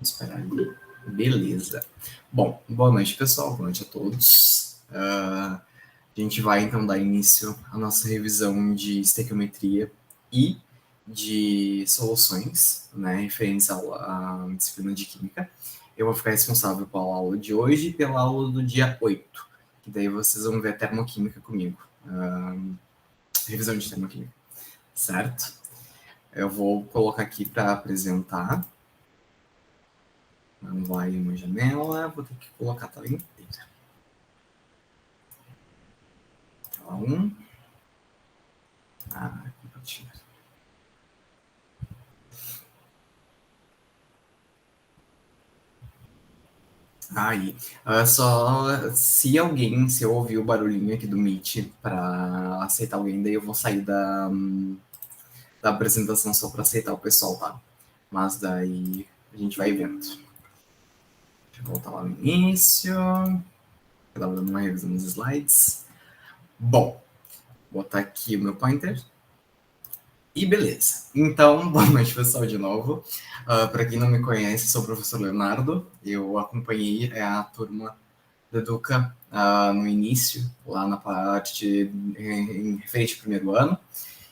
esperar ali. Beleza. Bom, boa noite, pessoal. Boa noite a todos. A gente vai, então, dar início à nossa revisão de estequiometria e de soluções, né, referentes à disciplina de Química. Eu vou ficar responsável pela aula de hoje e pela aula do dia 8, que daí vocês vão ver termoquímica comigo. Revisão de termoquímica, certo? Eu vou colocar aqui para apresentar. Não vai uma janela, vou ter que colocar a tela inteira. Tela 1. Compartilhar. Aí, só se eu ouvir o barulhinho aqui do Meet para aceitar alguém, daí eu vou sair da apresentação só para aceitar o pessoal, tá? Mas daí a gente vai vendo. Deixa eu voltar lá no início. Eu tava dando uma revisão nos slides. Bom, vou botar aqui o meu pointer. E beleza. Então, boa noite, pessoal, de novo. Para quem não me conhece, sou o professor Leonardo. Eu acompanhei a turma do Educa no início, lá na parte em referente ao primeiro ano.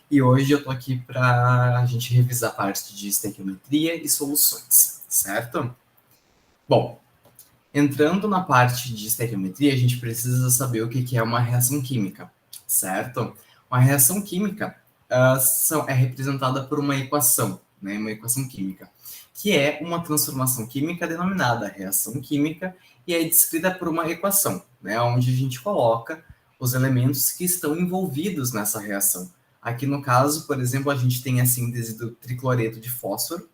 E hoje eu estou aqui para a gente revisar a parte de estequiometria e soluções, certo? Bom, entrando na parte de estequiometria, a gente precisa saber o que é uma reação química, certo? Uma reação química é representada por uma equação, né? Uma equação química, que é uma transformação química denominada reação química e é descrita por uma equação, né? Onde a gente coloca os elementos que estão envolvidos nessa reação. Aqui no caso, por exemplo, a gente tem a síntese do tricloreto de fósforo,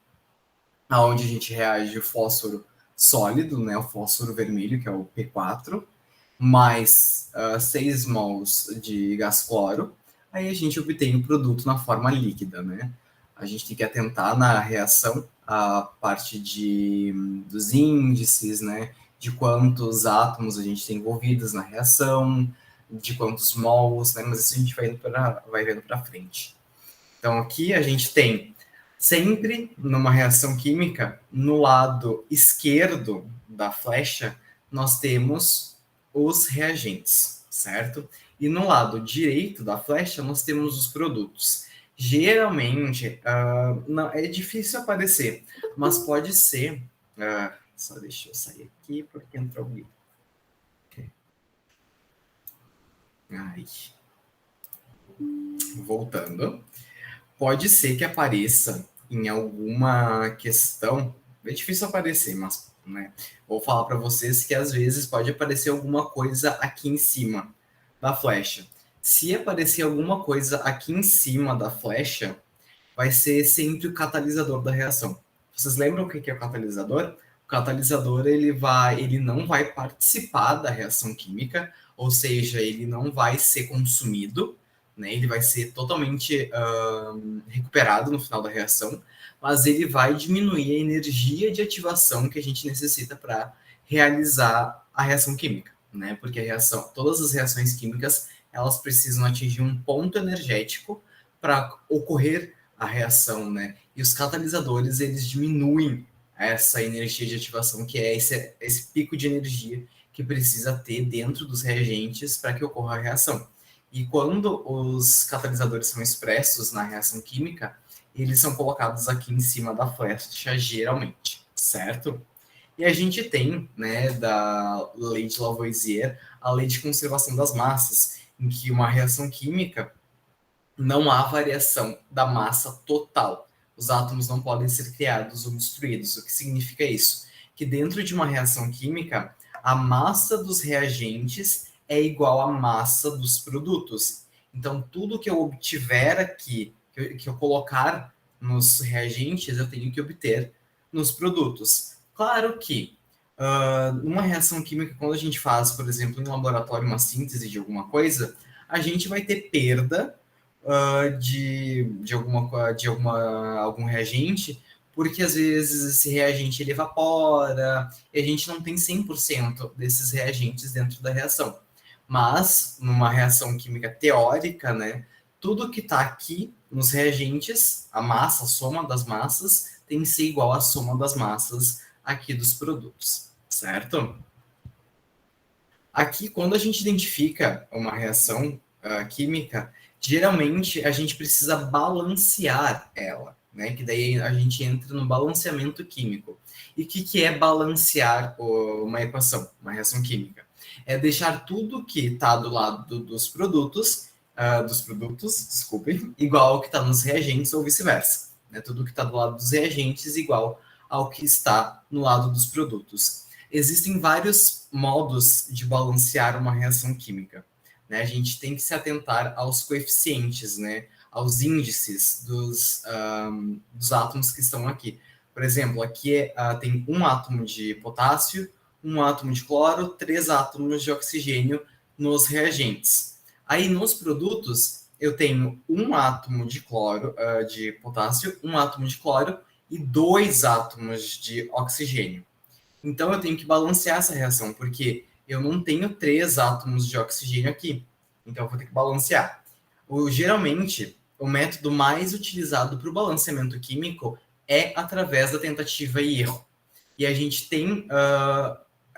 onde a gente reage o fósforo sólido, né, o fósforo vermelho, que é o P4, mais 6 mols de gás cloro, aí a gente obtém o produto na forma líquida, né? A gente tem que atentar na reação a parte dos índices, né? De quantos átomos a gente tem envolvidos na reação, de quantos mols, né? Mas isso a gente vai vendo para frente. Então aqui a gente tem sempre numa reação química, no lado esquerdo da flecha, nós temos os reagentes, certo? E no lado direito da flecha, nós temos os produtos. Geralmente, não, é difícil aparecer, mas pode ser... só deixa eu sair aqui, porque entrou alguém. Ai. Voltando. Pode ser que apareça em alguma questão, é difícil aparecer, mas né, vou falar para vocês que às vezes pode aparecer alguma coisa aqui em cima da flecha. Se aparecer alguma coisa aqui em cima da flecha, vai ser sempre o catalisador da reação. Vocês lembram o que é o catalisador? O catalisador ele não vai participar da reação química, ou seja, ele não vai ser consumido, né? Ele vai ser totalmente recuperado no final da reação, mas ele vai diminuir a energia de ativação que a gente necessita para realizar a reação química, né? Porque todas as reações químicas, elas precisam atingir um ponto energético para ocorrer a reação, né? E os catalisadores, eles diminuem essa energia de ativação, que é esse pico de energia que precisa ter dentro dos reagentes para que ocorra a reação. E quando os catalisadores são expressos na reação química, eles são colocados aqui em cima da flecha, geralmente, certo? E a gente tem, né, da lei de Lavoisier, a lei de conservação das massas, em que uma reação química não há variação da massa total. Os átomos não podem ser criados ou destruídos. O que significa isso? Que dentro de uma reação química, a massa dos reagentes é igual à massa dos produtos. Então, tudo que eu obtiver aqui, que eu colocar nos reagentes, eu tenho que obter nos produtos. Claro que numa reação química, quando a gente faz, por exemplo, em um laboratório, uma síntese de alguma coisa, a gente vai ter perda de algum reagente, porque às vezes esse reagente ele evapora e a gente não tem 100% desses reagentes dentro da reação. Mas, numa reação química teórica, né, tudo que está aqui nos reagentes, a massa, a soma das massas, tem que ser igual à soma das massas aqui dos produtos, certo? Aqui, quando a gente identifica uma reação química, geralmente a gente precisa balancear ela, né? Que daí a gente entra no balanceamento químico. E o que é balancear uma equação, uma reação química? É deixar tudo que está do lado dos produtos, desculpem, igual ao que está nos reagentes ou vice-versa. Né? Tudo que está do lado dos reagentes igual ao que está no lado dos produtos. Existem vários modos de balancear uma reação química. Né? A gente tem que se atentar aos coeficientes, né? Aos índices dos átomos que estão aqui. Por exemplo, aqui tem um átomo de potássio, um átomo de cloro, 3 átomos de oxigênio nos reagentes. Aí, nos produtos, eu tenho um átomo de cloro, de potássio, um átomo de cloro e 2 átomos de oxigênio. Então, eu tenho que balancear essa reação, porque eu não tenho 3 átomos de oxigênio aqui. Então, eu vou ter que balancear. Geralmente, o método mais utilizado para o balanceamento químico é através da tentativa e erro. E a gente tem...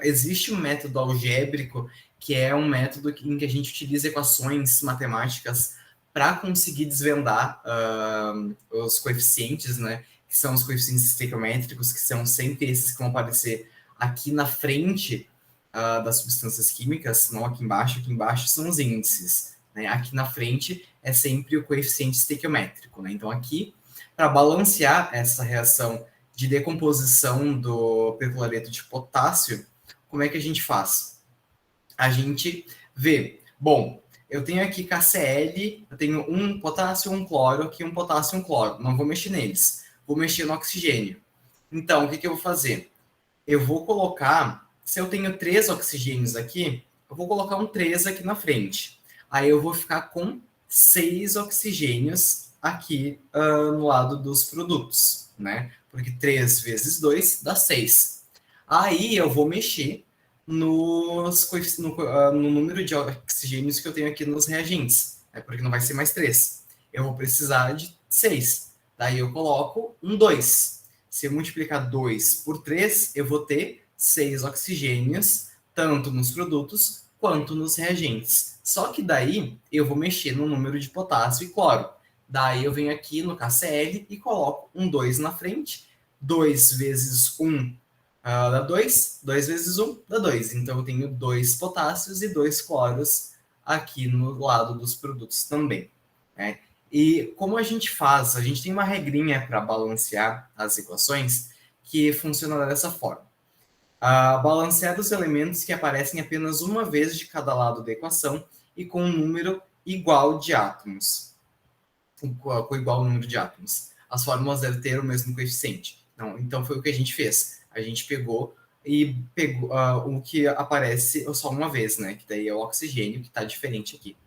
existe um método algébrico, que é um método em que a gente utiliza equações matemáticas para conseguir desvendar os coeficientes, né? Que são os coeficientes estequiométricos, que são sempre esses que vão aparecer aqui na frente das substâncias químicas, não aqui embaixo são os índices. Né? Aqui na frente é sempre o coeficiente estequiométrico. Né? Então, aqui, para balancear essa reação de decomposição do percloreto de potássio, como é que a gente faz? A gente vê, bom, eu tenho aqui KCl, eu tenho um potássio, um cloro, aqui um potássio e um cloro, não vou mexer neles, vou mexer no oxigênio. Então, o que eu vou fazer? Eu vou colocar, se eu tenho 3 oxigênios aqui, eu vou colocar um 3 aqui na frente. Aí eu vou ficar com 6 oxigênios aqui no lado dos produtos, né? Porque 3 vezes 2 dá 6. Aí eu vou mexer no número de oxigênios que eu tenho aqui nos reagentes, né? Porque não vai ser mais 3. Eu vou precisar de 6. Daí eu coloco um 2. Se eu multiplicar 2 por 3, eu vou ter 6 oxigênios, tanto nos produtos quanto nos reagentes. Só que daí eu vou mexer no número de potássio e cloro. Daí eu venho aqui no KCl e coloco um 2 na frente. 2 vezes 1 dá 2, 2 vezes 1 dá 2. Então eu tenho 2 potássios e 2 cloros aqui no lado dos produtos também. Né? E como a gente faz? A gente tem uma regrinha para balancear as equações que funciona dessa forma. Balancear os elementos que aparecem apenas uma vez de cada lado da equação e com um número igual de átomos. Com igual número de átomos. As fórmulas devem ter o mesmo coeficiente. Então foi o que a gente fez. A gente pegou o que aparece só uma vez, né? Que daí é o oxigênio, que está diferente aqui.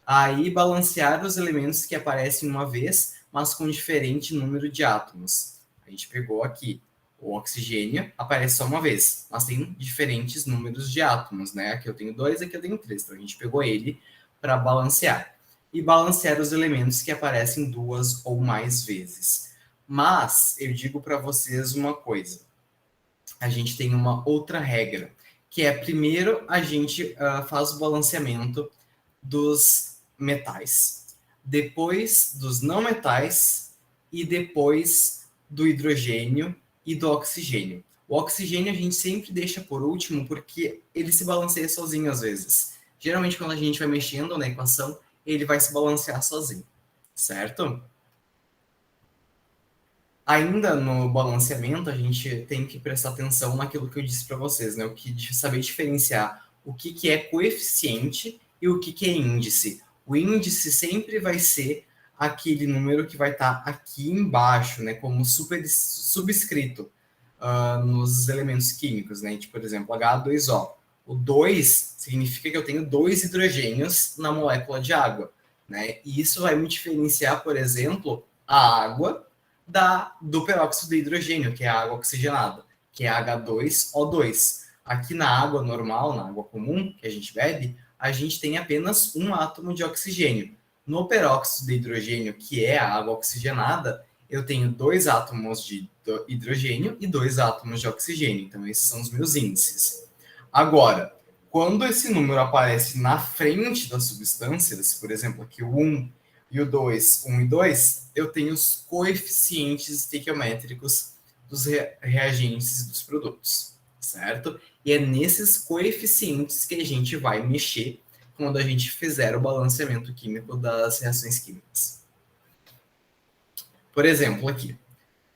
Aí, balancear os elementos que aparecem uma vez, mas com diferente número de átomos. A gente pegou aqui o oxigênio, aparece só uma vez, mas tem diferentes números de átomos, né? Aqui eu tenho 2, aqui eu tenho 3. Então, a gente pegou ele para balancear. E balancear os elementos que aparecem 2 ou mais vezes. Mas, eu digo para vocês uma coisa. A gente tem uma outra regra, que é, primeiro, a gente faz o balanceamento dos metais, depois dos não metais e depois do hidrogênio e do oxigênio. O oxigênio a gente sempre deixa por último porque ele se balanceia sozinho às vezes. Geralmente quando a gente vai mexendo na equação, ele vai se balancear sozinho, certo? Ainda no balanceamento, a gente tem que prestar atenção naquilo que eu disse para vocês, né? O que saber diferenciar o que é coeficiente e o que é índice. O índice sempre vai ser aquele número que vai estar aqui embaixo, né? Como subscrito nos elementos químicos, né? Tipo, por exemplo, H2O. O 2 significa que eu tenho 2 hidrogênios na molécula de água, né? E isso vai me diferenciar, por exemplo, a água do peróxido de hidrogênio, que é a água oxigenada, que é H2O2. Aqui na água normal, na água comum que a gente bebe, a gente tem apenas um átomo de oxigênio. No peróxido de hidrogênio, que é a água oxigenada, eu tenho 2 átomos de hidrogênio e 2 átomos de oxigênio. Então, esses são os meus índices. Agora, quando esse número aparece na frente das substâncias, por exemplo, aqui o 1 e o 2, 1 e 2, eu tenho os coeficientes estequiométricos dos reagentes e dos produtos, certo? E é nesses coeficientes que a gente vai mexer quando a gente fizer o balanceamento químico das reações químicas. Por exemplo, aqui,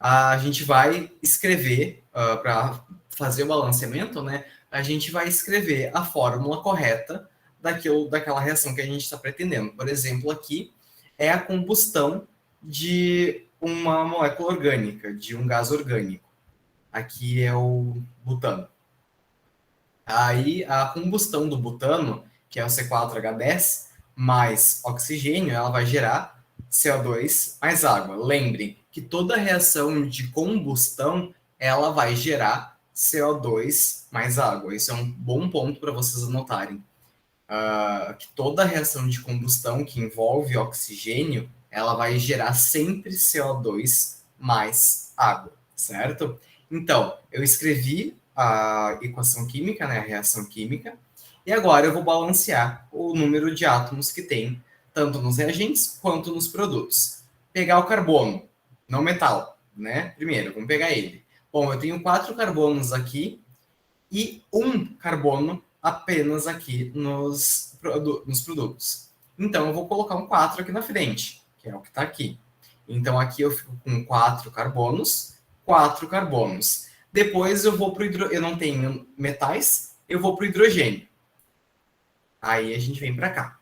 a gente vai escrever, para fazer o balanceamento, né? A gente vai escrever a fórmula correta daquela reação que a gente está pretendendo. Por exemplo, aqui é a combustão de uma molécula orgânica, de um gás orgânico. Aqui é o butano. Aí a combustão do butano, que é o C4H10, mais oxigênio, ela vai gerar CO2 mais água. Lembrem que toda reação de combustão, ela vai gerar CO2 mais água. Isso é um bom ponto para vocês anotarem. Que toda reação de combustão que envolve oxigênio, ela vai gerar sempre CO2 mais água, certo? Então, eu escrevi a equação química, né, a reação química, e agora eu vou balancear o número de átomos que tem, tanto nos reagentes quanto nos produtos. Pegar o carbono, não metal, né? Primeiro, vamos pegar ele. Bom, eu tenho 4 carbonos aqui e 1 carbono apenas aqui nos produtos. Então, eu vou colocar um 4 aqui na frente, que é o que está aqui. Então, aqui eu fico com 4 carbonos, 4 carbonos. Depois eu vou para o hidrogênio. Eu não tenho metais, eu vou para o hidrogênio. Aí a gente vem para cá.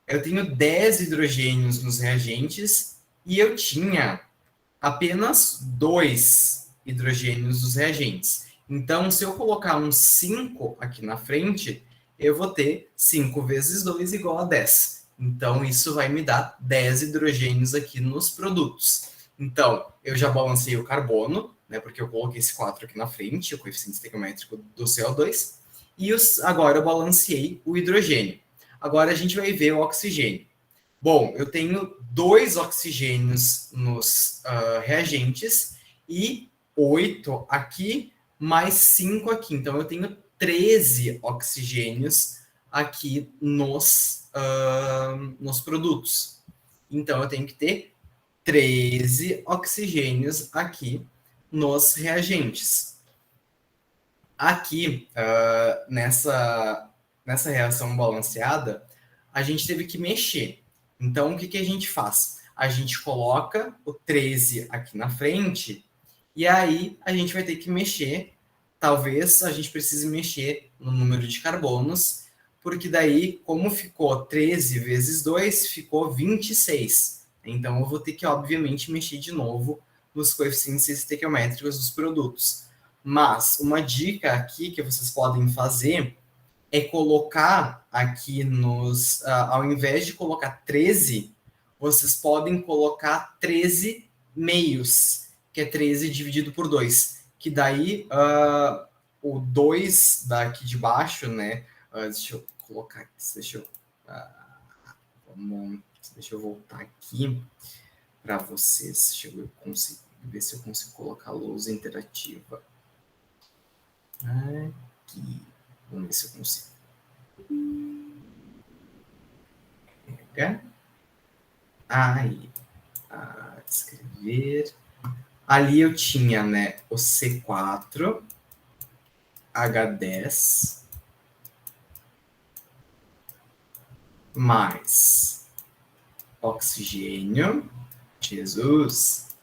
Eu tenho 10 hidrogênios nos reagentes e eu tinha apenas 2 hidrogênios nos reagentes. Então, se eu colocar um 5 aqui na frente, eu vou ter 5 vezes 2 igual a 10. Então, isso vai me dar 10 hidrogênios aqui nos produtos. Então, eu já balancei o carbono, né, porque eu coloquei esse 4 aqui na frente, o coeficiente estequiométrico do CO2, e agora eu balanceei o hidrogênio. Agora a gente vai ver o oxigênio. Bom, eu tenho 2 oxigênios nos reagentes e 8 aqui, mais 5 aqui. Então, eu tenho 13 oxigênios aqui nos produtos. Então, eu tenho que ter 13 oxigênios aqui nos reagentes. Aqui, nessa reação balanceada, a gente teve que mexer. Então, o que a gente faz? A gente coloca o 13 aqui na frente e aí a gente vai ter que mexer. Talvez a gente precise mexer no número de carbonos, porque daí, como ficou 13 vezes 2, ficou 26. Então, eu vou ter que, obviamente, mexer de novo nos coeficientes estequiométricos dos produtos. Mas uma dica aqui que vocês podem fazer é colocar aqui ao invés de colocar 13, vocês podem colocar 13 meios, que é 13 dividido por 2. Que daí o 2 daqui de baixo, né? Deixa eu colocar aqui, deixa eu voltar aqui para vocês. Deixa eu ver se eu consigo colocar a lousa interativa. Aqui. Vamos ver se eu consigo. Pega. Aí. Escrever. Ali eu tinha, né, o C4, H10, mais oxigênio, Jesus,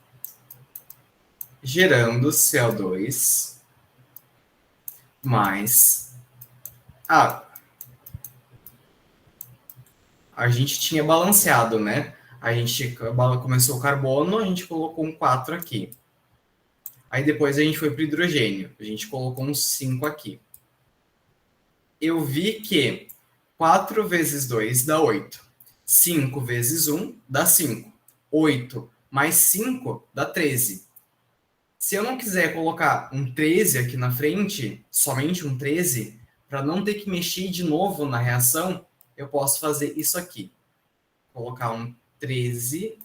gerando CO2, mais água. A gente tinha balanceado, né? A gente começou o carbono, a gente colocou um 4 aqui. Aí depois a gente foi para o hidrogênio, a gente colocou um 5 aqui. Eu vi que 4 vezes 2 dá 8. 5 vezes 1 dá 5. 8 mais 5 dá 13. Se eu não quiser colocar um 13 aqui na frente, somente um 13, para não ter que mexer de novo na reação, eu posso fazer isso aqui. Colocar um 13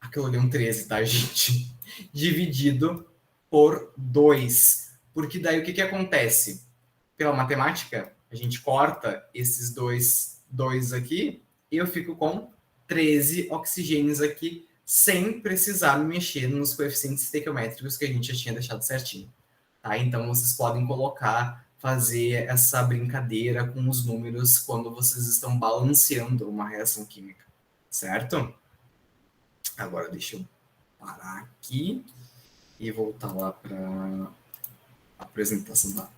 Aquilo ali é um 13, tá, gente? Dividido por 2. Porque daí o que acontece? Pela matemática, a gente corta esses dois aqui e eu fico com 13 oxigênios aqui, sem precisar me mexer nos coeficientes estequiométricos que a gente já tinha deixado certinho. Tá? Então, vocês podem colocar, fazer essa brincadeira com os números quando vocês estão balanceando uma reação química, certo? Agora, deixa eu parar aqui e voltar lá para a apresentação da.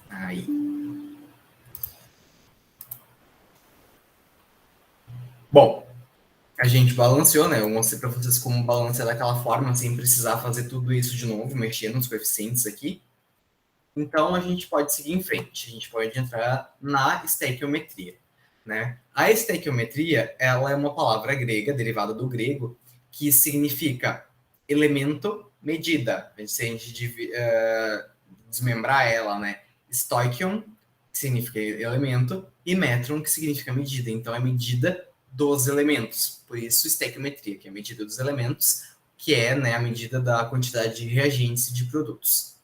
Aí. Bom, a gente balanceou, né? Eu mostrei para vocês como balancear daquela forma, sem precisar fazer tudo isso de novo, mexer nos coeficientes aqui. Então, a gente pode seguir em frente. A gente pode entrar na estequiometria, né? A estequiometria, ela é uma palavra grega, derivada do grego, que significa elemento, medida. Se a gente desmembrar ela, né? Stoichion, que significa elemento, e metron, que significa medida. Então, é medida dos elementos. Por isso, estequiometria, que é a medida dos elementos, que é, né, a medida da quantidade de reagentes e de produtos.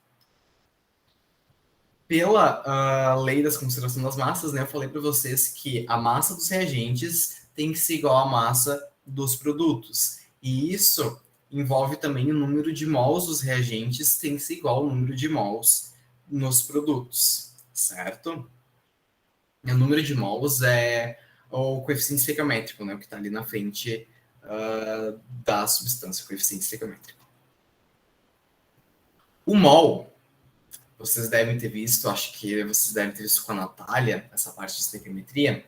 Pela lei das concentrações das massas, né, eu falei para vocês que a massa dos reagentes tem que ser igual à massa dos produtos. E isso envolve também o número de mols dos reagentes tem que ser igual ao número de mols nos produtos, certo? E o número de mols é o coeficiente estequiométrico, né, o que está ali na frente da substância, o coeficiente estequiométrico. O mol, vocês devem ter visto, acho que vocês devem ter visto com a Natália, essa parte de estequiometria.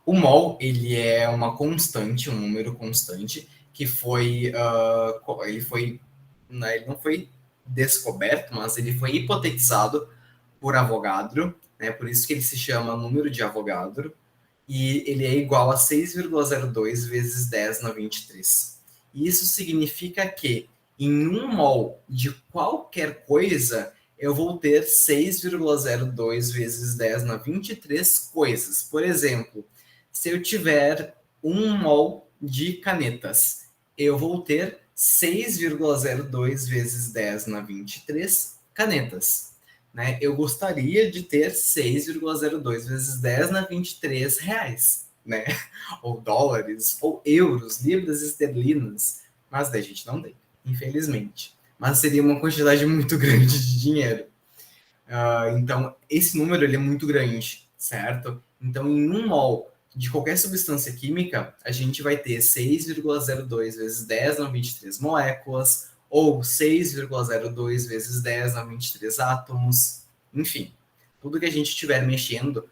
O mol, ele é uma constante, um número constante, que foi, ele não foi descoberto, mas ele foi hipotetizado por Avogadro, né? Por isso que ele se chama número de Avogadro, e ele é igual a 6,02 vezes 10 na 23. Isso significa que em um mol de qualquer coisa, eu vou ter 6,02 vezes 10 na 23 coisas. Por exemplo, se eu tiver um mol de canetas, eu vou ter 6,02 vezes 10 na 23 canetas. Né? Eu gostaria de ter 6,02 vezes 10 na 23 reais, né? Ou dólares, ou euros, libras esterlinas, mas daí a gente não tem, infelizmente. Mas seria uma quantidade muito grande de dinheiro. Então, esse número ele é muito grande, certo? Então, em um mol de qualquer substância química, a gente vai ter 6,02 vezes 10 na 23 moléculas, ou 6,02 vezes 10 na 23 átomos, enfim. Tudo que a gente estiver mexendo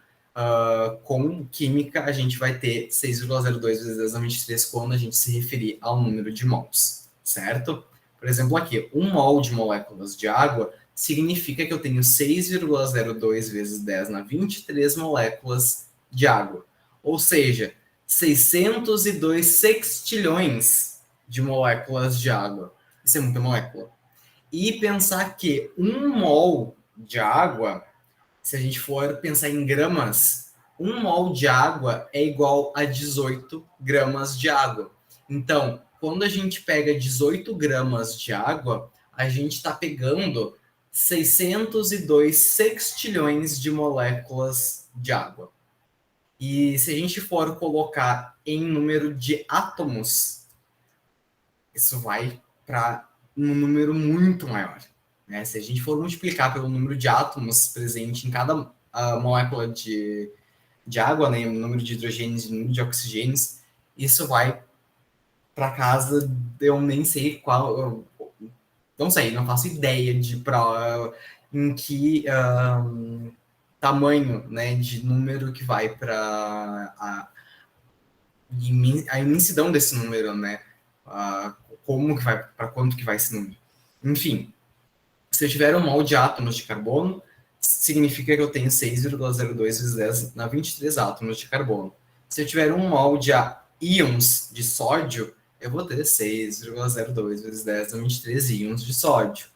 com química, a gente vai ter 6,02 vezes 10 na 23 quando a gente se referir ao número de mols, certo? Por exemplo, aqui, um mol de moléculas de água significa que eu tenho 6,02 vezes 10 na 23 moléculas de água. Ou seja, 602 sextilhões de moléculas de água. Isso é muita molécula. E pensar que um mol de água, se a gente for pensar em gramas, um mol de água é igual a 18 gramas de água. Então, quando a gente pega 18 gramas de água, a gente está pegando 602 sextilhões de moléculas de água. E se a gente for colocar em número de átomos, isso vai para um número muito maior. Né? Se a gente for multiplicar pelo número de átomos presente em cada molécula de água, né, o número de hidrogênios e o número de oxigênios, isso vai para casa, eu nem sei qual, não sei, não faço ideia de em que tamanho, né, de número que vai para a imensidão desse número, né, como que vai, para quanto que vai esse número. Enfim, se eu tiver um mol de átomos de carbono, significa que eu tenho 6,02 vezes 10 na 23 átomos de carbono. Se eu tiver um mol de íons de sódio, eu vou ter 6,02 vezes 10 na 23 íons de sódio.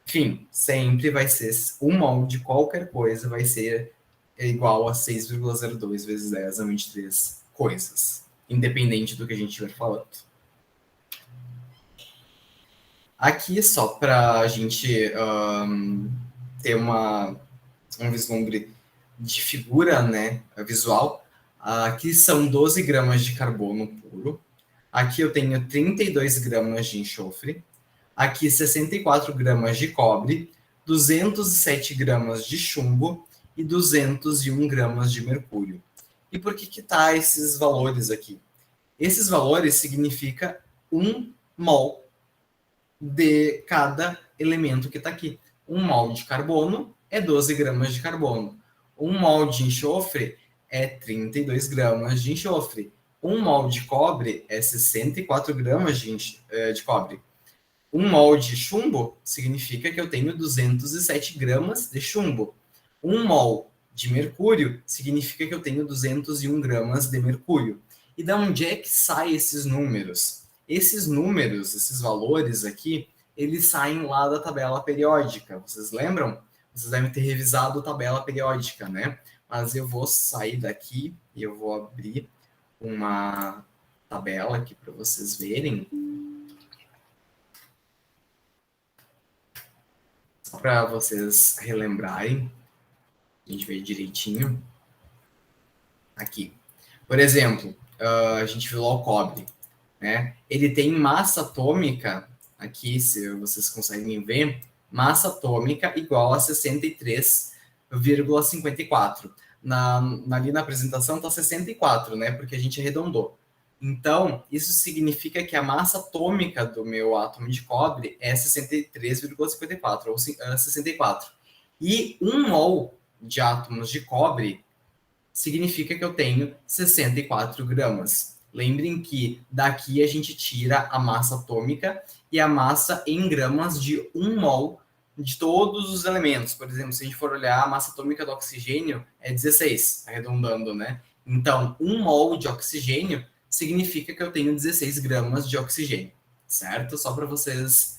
Enfim, sempre vai ser 1 mol de qualquer coisa vai ser igual a 6,02 vezes 10 a 23 coisas, independente do que a gente estiver falando. Aqui, só para a gente ter um vislumbre de figura, né, visual, aqui são 12 gramas de carbono puro, aqui eu tenho 32 gramas de enxofre, aqui 64 gramas de cobre, 207 gramas de chumbo e 201 gramas de mercúrio. E por que tá esses valores aqui? Esses valores significam 1 mol de cada elemento que está aqui. 1 mol de carbono é 12 gramas de carbono. 1 mol de enxofre é 32 gramas de enxofre. 1 mol de cobre é 64 gramas de cobre. 1 mol de chumbo significa que eu tenho 207 gramas de chumbo. 1 mol de mercúrio significa que eu tenho 201 gramas de mercúrio. E da onde é que saem esses números? Esses números, esses valores aqui, eles saem lá da tabela periódica. Vocês lembram? Vocês devem ter revisado a tabela periódica, né? Mas eu vou sair daqui e eu vou abrir uma tabela aqui para vocês verem. Só para vocês relembrarem, a gente vê direitinho. Aqui. Por exemplo, a gente viu lá o cobre, né? Ele tem massa atômica, aqui, se vocês conseguem ver, massa atômica igual a 63,54. Ali na apresentação está 64, né? Porque a gente arredondou. Então, isso significa que a massa atômica do meu átomo de cobre é 63,54, ou 64. E 1 mol de átomos de cobre significa que eu tenho 64 gramas. Lembrem que daqui a gente tira a massa atômica e a massa em gramas de 1 mol de todos os elementos. Por exemplo, se a gente for olhar a massa atômica do oxigênio é 16, arredondando, né? Então, 1 mol de oxigênio significa que eu tenho 16 gramas de oxigênio, certo? Só para vocês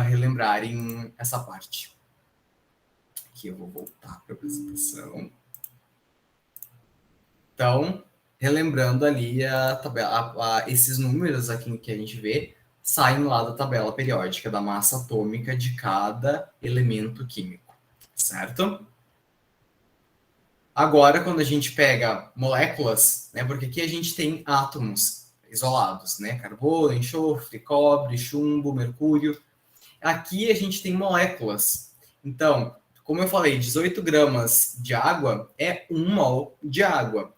relembrarem essa parte. Aqui eu vou voltar para a apresentação. Então, relembrando ali a tabela, esses números aqui que a gente vê saem lá da tabela periódica da massa atômica de cada elemento químico, certo? Agora, quando a gente pega moléculas, né, porque aqui a gente tem átomos isolados, né, carbono, enxofre, cobre, chumbo, mercúrio. Aqui a gente tem moléculas. Então, como eu falei, 18 gramas de água é 1 mol de água.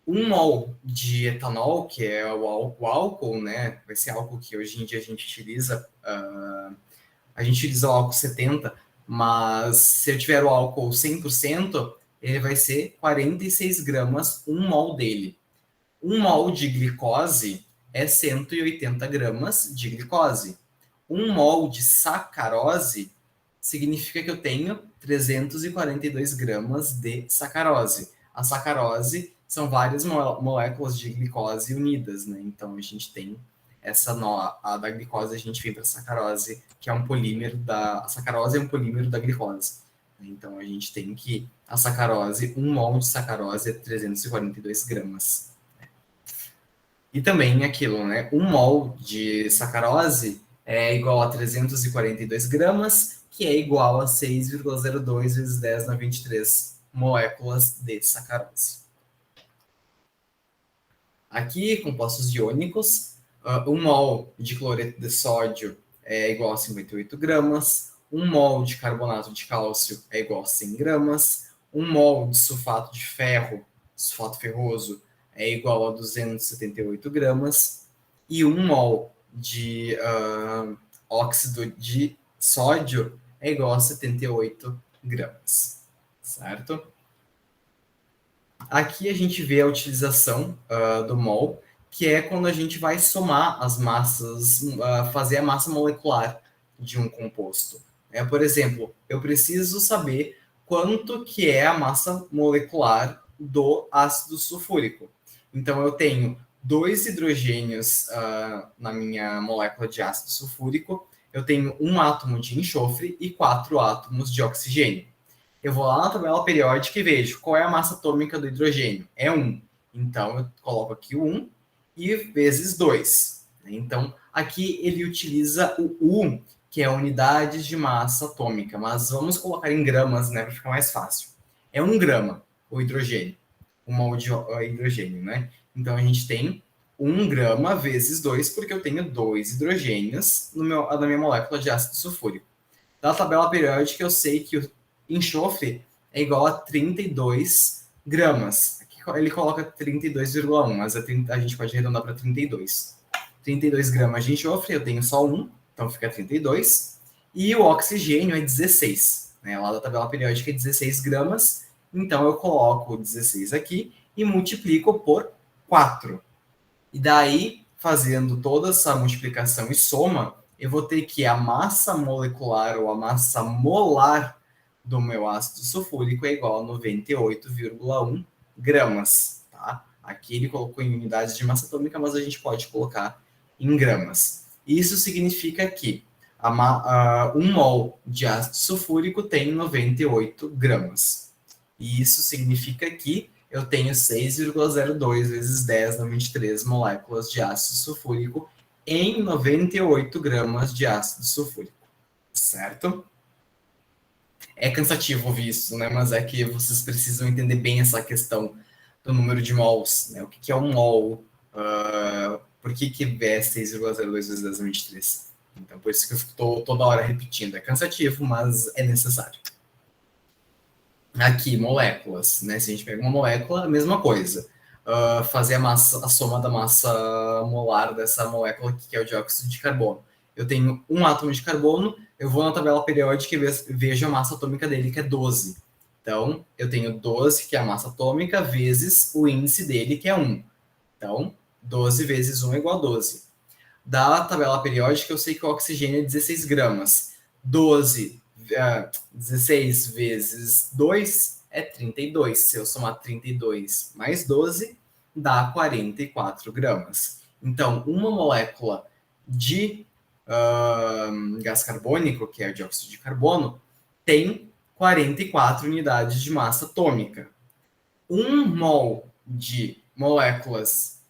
1 mol de etanol, que é o álcool, né? Vai ser álcool que hoje em dia a gente utiliza. A gente utiliza o álcool 70, mas se eu tiver o álcool 100%, ele vai ser 46 gramas, 1 mol dele. 1 mol de glicose é 180 gramas de glicose. 1 mol de sacarose significa que eu tenho 342 gramas de sacarose. A sacarose são várias moléculas de glicose unidas, né? Então a gente tem a da glicose, a gente vem para a sacarose, que é um polímero a sacarose é um polímero da glicose. Então a gente tem que a sacarose, 1 mol de sacarose é 342 gramas. E também aquilo, né? 1 mol de sacarose é igual a 342 gramas, que é igual a 6,02 vezes 10 na 23 moléculas de sacarose. Aqui, compostos iônicos, 1 mol de cloreto de sódio é igual a 58 gramas, 1 mol de carbonato de cálcio é igual a 100 gramas, 1 mol de sulfato de ferro, sulfato ferroso, é igual a 278 gramas, e 1 mol de óxido de sódio é igual a 78 gramas, certo? Aqui a gente vê a utilização do mol, que é quando a gente vai somar as massas, fazer a massa molecular de um composto. Por exemplo, eu preciso saber quanto que é a massa molecular do ácido sulfúrico. Então, eu tenho 2 hidrogênios na minha molécula de ácido sulfúrico eu tenho um átomo de enxofre e 4 átomos de oxigênio. Eu vou lá na tabela periódica e vejo qual é a massa atômica do hidrogênio. É 1. Então, eu coloco aqui o 1 e vezes 2. Então, aqui ele utiliza o U, que é unidades de massa atômica, mas vamos colocar em gramas, né, para ficar mais fácil. É 1 grama o hidrogênio, o mol de hidrogênio, né? Então, a gente tem 1 grama vezes 2, porque eu tenho 2 hidrogênios na minha molécula de ácido sulfúrico. Da tabela periódica, eu sei que o enxofre é igual a 32 gramas. Aqui ele coloca 32,1, mas a gente pode arredondar para 32. 32 gramas de enxofre, eu tenho só 1, então fica 32. E o oxigênio é 16. Né? Lá da tabela periódica é 16 gramas, então eu coloco 16 aqui e multiplico por 4. E daí, fazendo toda essa multiplicação e soma, eu vou ter que a massa molecular ou a massa molar do meu ácido sulfúrico é igual a 98,1 gramas. Tá? Aqui ele colocou em unidades de massa atômica, mas a gente pode colocar em gramas. Isso significa que 1 mol de ácido sulfúrico tem 98 gramas. E isso significa que eu tenho 6,02 vezes 10 na 23 moléculas de ácido sulfúrico em 98 gramas de ácido sulfúrico. Certo? É cansativo ouvir isso, né? Mas é que vocês precisam entender bem essa questão do número de mols, né? O que é um mol? Por que é 6,02 vezes 10 na 23? Então, por isso que eu estou toda hora repetindo. É cansativo, mas é necessário. Aqui, moléculas, né? Se a gente pega uma molécula, a mesma coisa. Fazer a soma da massa molar dessa molécula que é o dióxido de carbono. Eu tenho um átomo de carbono, eu vou na tabela periódica e vejo a massa atômica dele, que é 12. Então, eu tenho 12, que é a massa atômica, vezes o índice dele, que é 1. Então, 12 vezes 1 é igual a 12. Da tabela periódica, eu sei que o oxigênio é 16 gramas. 16 vezes 2 é 32. Se eu somar 32 mais 12, dá 44 gramas. Então, uma molécula de gás carbônico, que é o dióxido de carbono, tem 44 unidades de massa atômica. 1 mol de moléculas,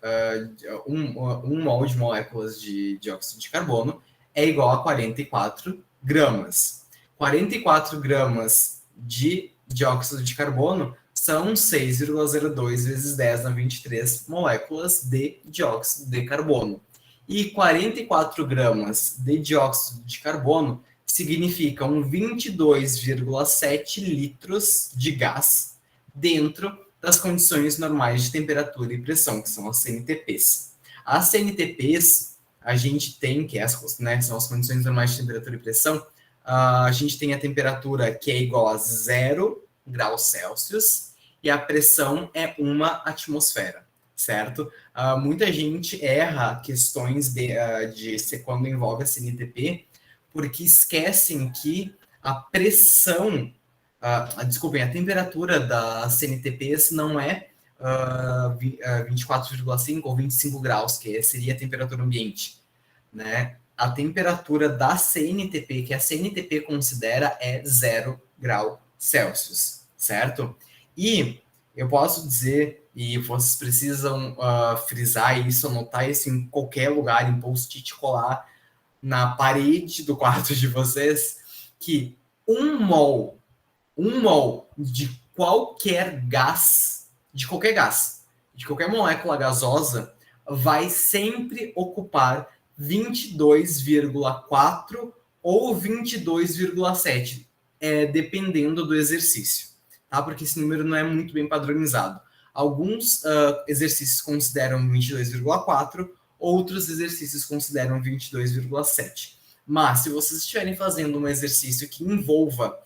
um mol de moléculas de dióxido de carbono é igual a 44 gramas. 44 gramas de dióxido de carbono são 6,02 vezes 10 na 23 moléculas de dióxido de carbono. E 44 gramas de dióxido de carbono significam 22,7 litros de gás dentro das condições normais de temperatura e pressão, que são as CNTPs. As CNTPs, a gente tem, que são as condições normais de temperatura e pressão, a gente tem a temperatura que é igual a 0 graus Celsius e a pressão é 1 atmosfera, certo? Muita gente erra questões de quando envolve a CNTP, porque esquecem que a pressão, desculpem, a temperatura das CNTPs não é 24,5 ou 25 graus, que seria a temperatura ambiente, né? A temperatura da CNTP, que a CNTP considera, é 0 grau Celsius, certo? E eu posso dizer, e vocês precisam frisar isso, anotar isso em qualquer lugar, em post-it, colar na parede do quarto de vocês, que um mol de qualquer gás, de qualquer molécula gasosa, vai sempre ocupar 22,4 ou 22,7, dependendo do exercício, tá? Porque esse número não é muito bem padronizado. Alguns exercícios consideram 22,4, outros exercícios consideram 22,7. Mas se vocês estiverem fazendo um exercício que envolva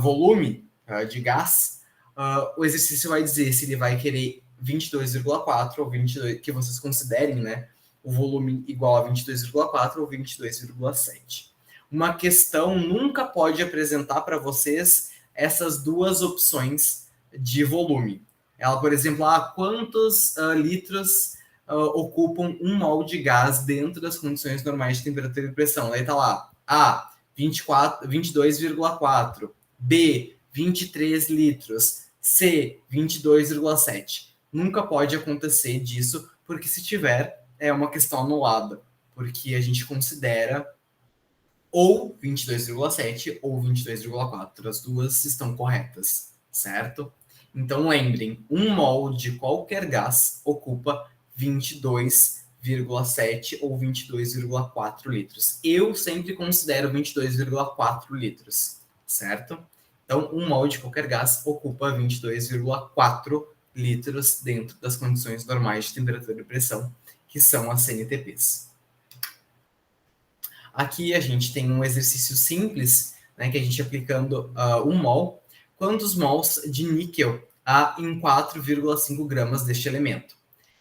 volume de gás, o exercício vai dizer se ele vai querer 22,4 ou 22, que vocês considerem, né, o volume igual a 22,4 ou 22,7. Uma questão nunca pode apresentar para vocês essas duas opções de volume. Ela, por exemplo, quantos litros ocupam 1 mol de gás dentro das condições normais de temperatura e pressão? Aí está lá, A, 22,4. B, 23 litros. C, 22,7. Nunca pode acontecer disso, porque se tiver, é uma questão anulada, porque a gente considera ou 22,7 ou 22,4. As duas estão corretas, certo? Então lembrem, 1 mol de qualquer gás ocupa 22,7 ou 22,4 litros. Eu sempre considero 22,4 litros, certo? Então, 1 mol de qualquer gás ocupa 22,4 litros dentro das condições normais de temperatura e pressão, que são as CNTPs. Aqui a gente tem um exercício simples, né, que a gente aplicando 1 mol. Quantos mols de níquel há em 4,5 gramas deste elemento?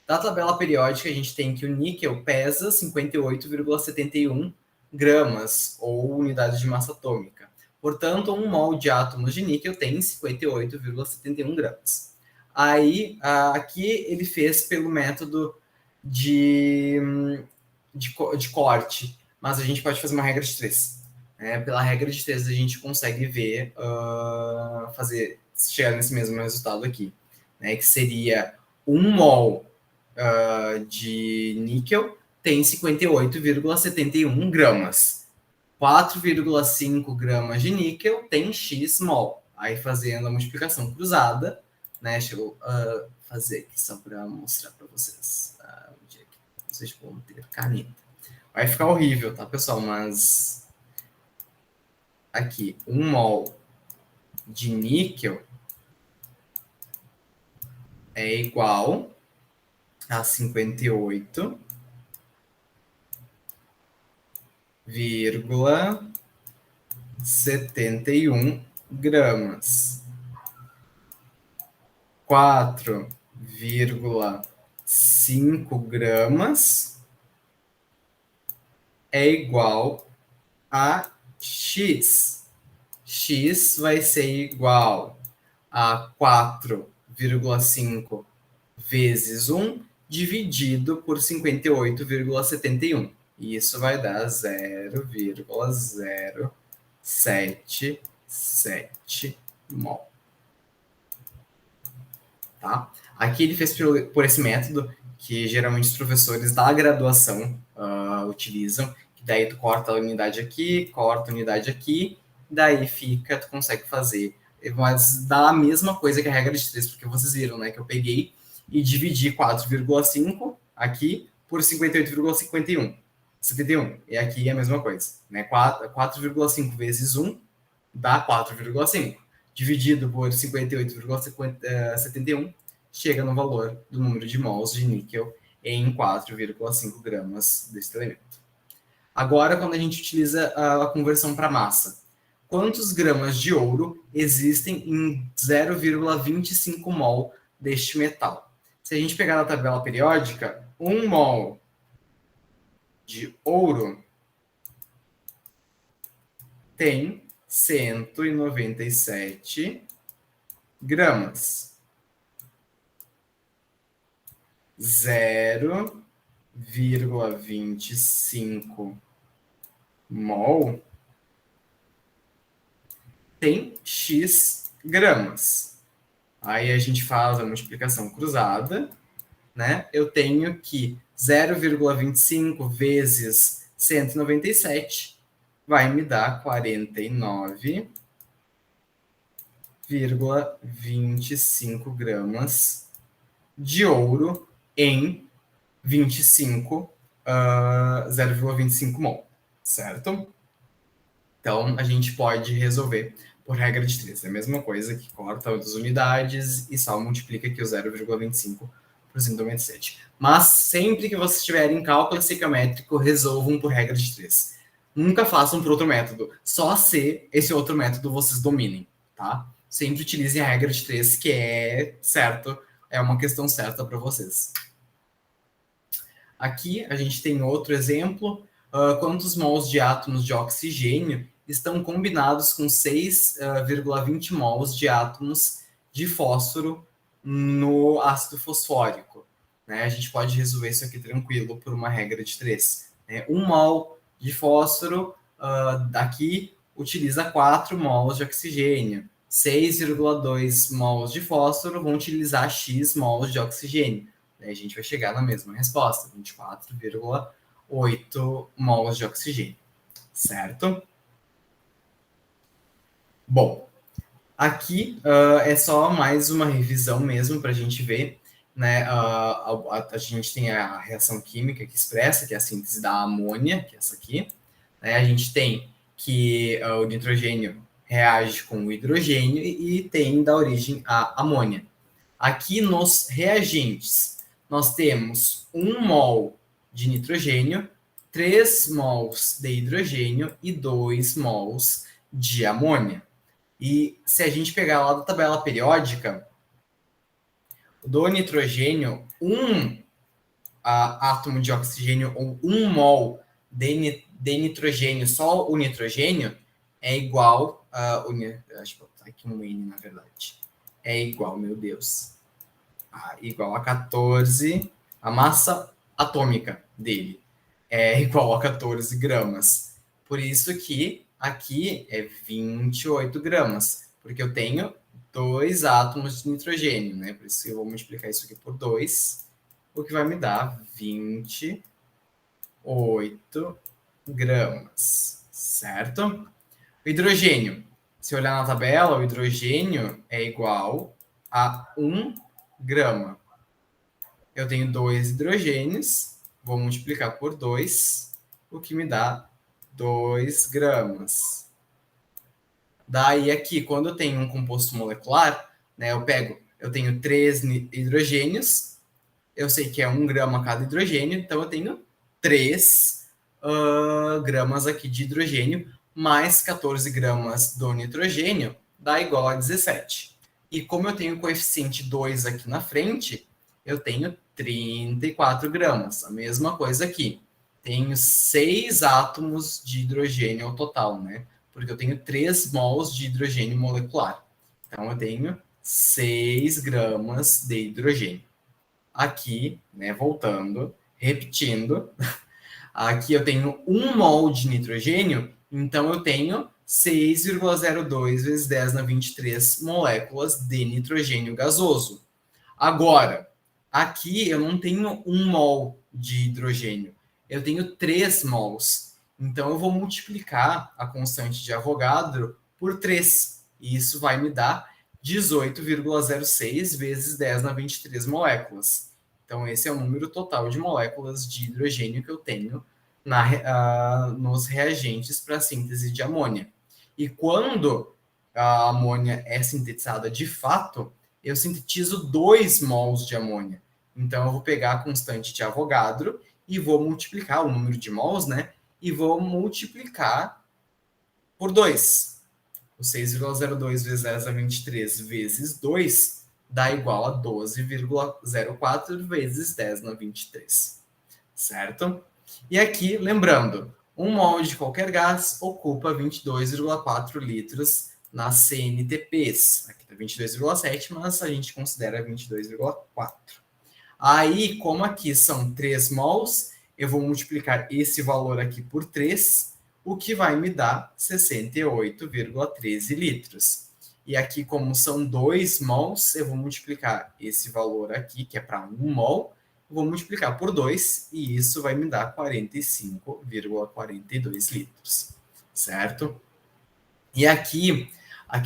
Da tabela periódica, a gente tem que o níquel pesa 58,71 gramas, ou unidade de massa atômica. Portanto, 1 mol de átomos de níquel tem 58,71 gramas. Aí, aqui ele fez pelo método de corte, mas a gente pode fazer uma regra de 3. Pela regra de 3 a gente consegue ver, chegar nesse mesmo resultado aqui, né, que seria 1 mol de níquel tem 58,71 gramas. 4,5 gramas de níquel tem X mol. Aí fazendo a multiplicação cruzada, né, deixa eu fazer aqui só para mostrar para vocês. Onde é que vocês vão ter caneta. Vai ficar horrível, tá, pessoal? Mas aqui, 1 mol de níquel é igual a 58,71 gramas. 4,5 gramas é igual a X. X vai ser igual a 4,5 vezes 1 dividido por 58,71. E isso vai dar 0,077 mol. Tá? Aqui ele fez por esse método que geralmente os professores da graduação utilizam, que daí tu corta a unidade aqui, corta a unidade aqui, daí fica, tu consegue fazer. Mas dá a mesma coisa que a regra de 3, porque vocês viram, né, que eu peguei e dividi 4,5 aqui por 58,51. 71. E aqui é a mesma coisa, né? 4,5 vezes 1 dá 4,5. Dividido por 58,71 chega no valor do número de mols de níquel em 4,5 gramas deste elemento. Agora, quando a gente utiliza a conversão para massa, quantos gramas de ouro existem em 0,25 mol deste metal? Se a gente pegar na tabela periódica, 1 mol de ouro tem 197 gramas. 0,25 mol tem X gramas. Aí a gente faz a multiplicação cruzada, né? Eu tenho que 0,25 vezes 197 vai me dar 49,25 gramas de ouro em 0,25 mol, certo? Então, a gente pode resolver por regra de 3. É a mesma coisa que corta as unidades e só multiplica aqui o 0,25 por 197. Mas sempre que vocês tiverem cálculo estequiométrico, resolvam por regra de 3. Nunca façam por outro método. Só se esse outro método vocês dominem, tá? Sempre utilizem a regra de 3, que é certo, é uma questão certa para vocês. Aqui a gente tem outro exemplo. Quantos mols de átomos de oxigênio estão combinados com 6,20 mols de átomos de fósforo no ácido fosfórico? Né? A gente pode resolver isso aqui tranquilo por uma regra de 3. 1 mol de fósforo daqui utiliza 4 mols de oxigênio. 6,2 mols de fósforo vão utilizar X mols de oxigênio. Daí a gente vai chegar na mesma resposta, 24,8 mols de oxigênio, certo? Bom, aqui é só mais uma revisão mesmo para a gente ver, né? A gente tem a reação química que expressa, que é a síntese da amônia, que é essa aqui. Né? A gente tem que o nitrogênio reage com o hidrogênio e tem da origem a amônia. Aqui nos reagentes, nós temos 1 mol de nitrogênio, 3 mols de hidrogênio e 2 mols de amônia. E se a gente pegar lá da tabela periódica, do nitrogênio, átomo de oxigênio ou 1 mol de nitrogênio, só o nitrogênio, é igual a... Acho que vou botar aqui um N, na verdade. É igual, meu Deus. Igual a 14, a massa atômica dele é igual a 14 gramas. Por isso que aqui é 28 gramas, porque eu tenho 2 átomos de nitrogênio, né? Por isso que eu vou multiplicar isso aqui por 2, o que vai me dar 28 gramas, certo? O hidrogênio, se olhar na tabela, o hidrogênio é igual a 1 grama. Eu tenho 2 hidrogênios, vou multiplicar por 2, o que me dá 2 gramas. Daí aqui, quando eu tenho um composto molecular, né, eu tenho 3 hidrogênios, eu sei que é 1 grama cada hidrogênio, então eu tenho 3 gramas aqui de hidrogênio, mais 14 gramas do nitrogênio, dá igual a 17. E como eu tenho o coeficiente 2 aqui na frente, eu tenho 34 gramas. A mesma coisa aqui. Tenho 6 átomos de hidrogênio ao total, né? Porque eu tenho 3 mols de hidrogênio molecular. Então, eu tenho 6 gramas de hidrogênio. Aqui, né, voltando, repetindo, aqui eu tenho 1 mol de nitrogênio, então eu tenho 6,02 vezes 10 na 23 moléculas de nitrogênio gasoso. Agora, aqui eu não tenho 1 mol de hidrogênio, eu tenho 3 mols. Então eu vou multiplicar a constante de Avogadro por 3. E isso vai me dar 18,06 vezes 10 na 23 moléculas. Então esse é o número total de moléculas de hidrogênio que eu tenho nos reagentes para a síntese de amônia. E quando a amônia é sintetizada de fato, eu sintetizo 2 mols de amônia. Então, eu vou pegar a constante de Avogadro e vou multiplicar o número de mols, né? E vou multiplicar por 2. O 6,02 vezes 10 a 23 vezes 2 dá igual a 12,04 vezes 10 na 23. Certo? E aqui, lembrando, 1 mol de qualquer gás ocupa 22,4 litros nas CNTPs. Aqui está 22,7, mas a gente considera 22,4. Aí, como aqui são 3 mols, eu vou multiplicar esse valor aqui por 3, o que vai me dar 68,13 litros. E aqui, como são 2 mols, eu vou multiplicar esse valor aqui, que é para 1 mol, vou multiplicar por 2, e isso vai me dar 45,42 litros, certo? E aqui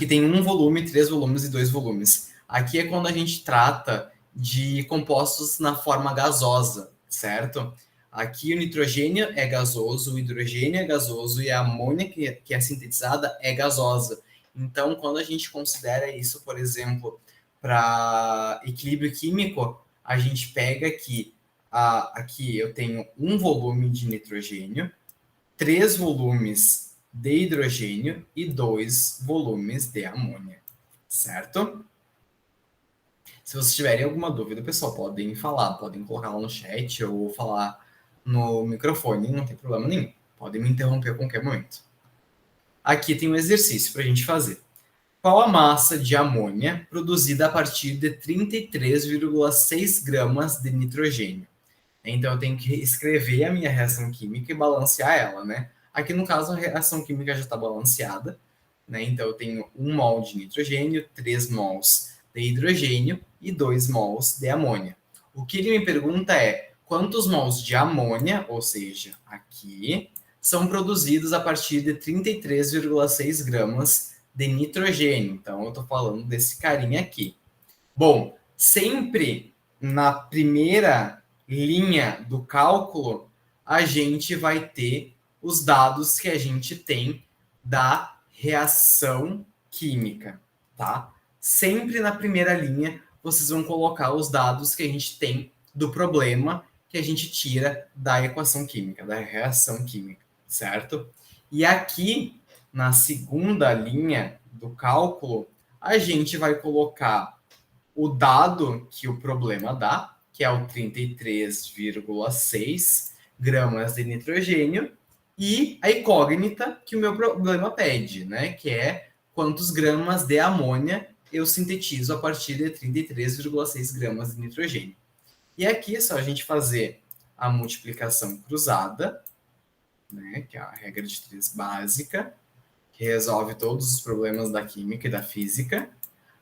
tem 1 volume, 3 volumes e 2 volumes. Aqui é quando a gente trata de compostos na forma gasosa, certo? Aqui o nitrogênio é gasoso, o hidrogênio é gasoso e a amônia que é sintetizada é gasosa. Então, quando a gente considera isso, por exemplo, para equilíbrio químico, a gente pega aqui eu tenho 1 volume de nitrogênio, 3 volumes de hidrogênio e 2 volumes de amônia, certo? Se vocês tiverem alguma dúvida, pessoal, podem falar, podem colocar lá no chat ou falar no microfone, não tem problema nenhum. Podem me interromper a qualquer momento. Aqui tem um exercício para a gente fazer. Qual a massa de amônia produzida a partir de 33,6 gramas de nitrogênio? Então, eu tenho que escrever a minha reação química e balancear ela, né? Aqui, no caso, a reação química já está balanceada, né? Então, eu tenho 1 mol de nitrogênio, 3 mols de hidrogênio e 2 mols de amônia. O que ele me pergunta é quantos mols de amônia, ou seja, aqui, são produzidos a partir de 33,6 gramas de nitrogênio. Então, eu estou falando desse carinha aqui. Bom, sempre na primeira linha do cálculo, a gente vai ter os dados que a gente tem da reação química, tá? Sempre na primeira linha, vocês vão colocar os dados que a gente tem do problema que a gente tira da equação química, da reação química, certo? E aqui, na segunda linha do cálculo, a gente vai colocar o dado que o problema dá, que é o 33,6 gramas de nitrogênio, e a incógnita que o meu problema pede, né? Que é quantos gramas de amônia eu sintetizo a partir de 33,6 gramas de nitrogênio. E aqui é só a gente fazer a multiplicação cruzada, né? Que é a regra de 3 básica, que resolve todos os problemas da química e da física.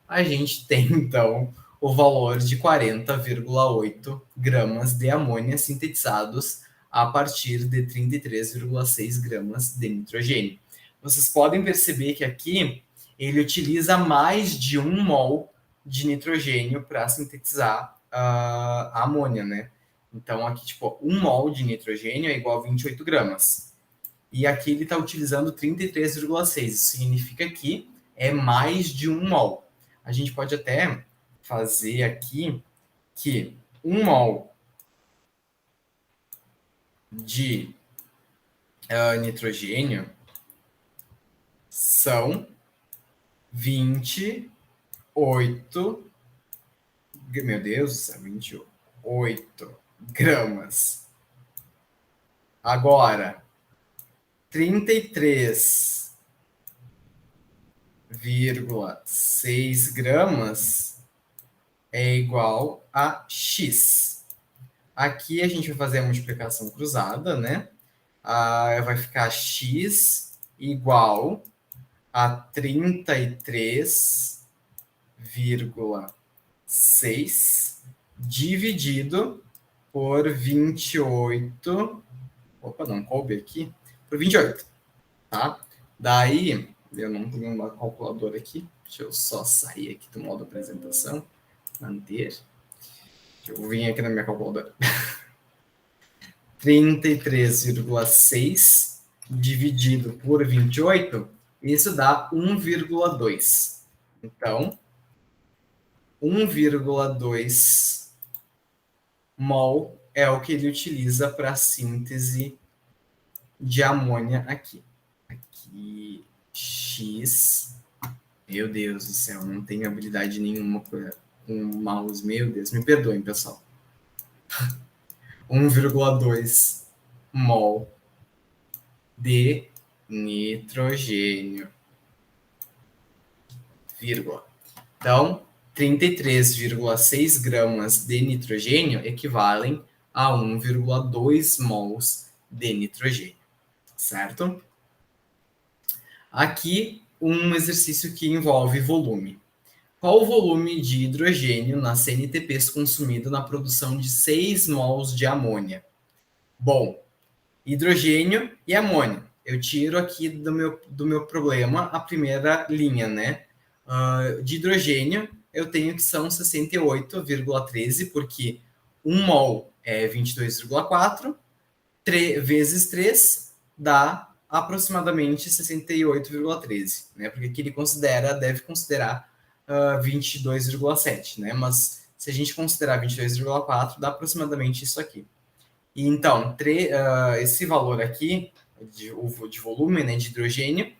A gente tem, então, o valor de 40,8 gramas de amônia sintetizados a partir de 33,6 gramas de nitrogênio. Vocês podem perceber que aqui ele utiliza mais de 1 mol de nitrogênio para sintetizar a amônia, né? Então, aqui, tipo, 1 mol de nitrogênio é igual a 28 gramas. E aqui ele está utilizando 33,6. Isso significa que é mais de 1 mol. A gente pode até fazer aqui que 1 mol de nitrogênio são 28, meu Deus do céu, 28 gramas. Agora, 33,6 gramas é igual a X. Aqui a gente vai fazer a multiplicação cruzada, né? Vai ficar X igual a 33,6 dividido por 28. Opa, não coube aqui. Por 28, tá? Daí, eu não tenho uma calculadora aqui. Deixa eu só sair aqui do modo apresentação. Manter. Deixa eu vir aqui na minha calculadora. 33,6 dividido por 28, isso dá 1,2. Então, 1,2 mol é o que ele utiliza para a síntese de amônia aqui. Aqui, X. Meu Deus do céu, não tenho habilidade nenhuma com o mouse. Meu Deus, me perdoem, pessoal. 1,2 mol de nitrogênio, vírgula. Então, 33,6 gramas de nitrogênio equivalem a 1,2 mols de nitrogênio, certo? Aqui, um exercício que envolve volume. Qual o volume de hidrogênio nas CNTPs consumido na produção de 6 mols de amônia? Bom, hidrogênio e amônia. Eu tiro aqui do meu problema a primeira linha, né? De hidrogênio, eu tenho que são 68,13, porque 1 mol é 22,4, vezes 3 dá aproximadamente 68,13, né? Porque aqui ele deve considerar 22,7, né? Mas se a gente considerar 22,4, dá aproximadamente isso aqui. E então, esse valor aqui, de volume, né, de hidrogênio,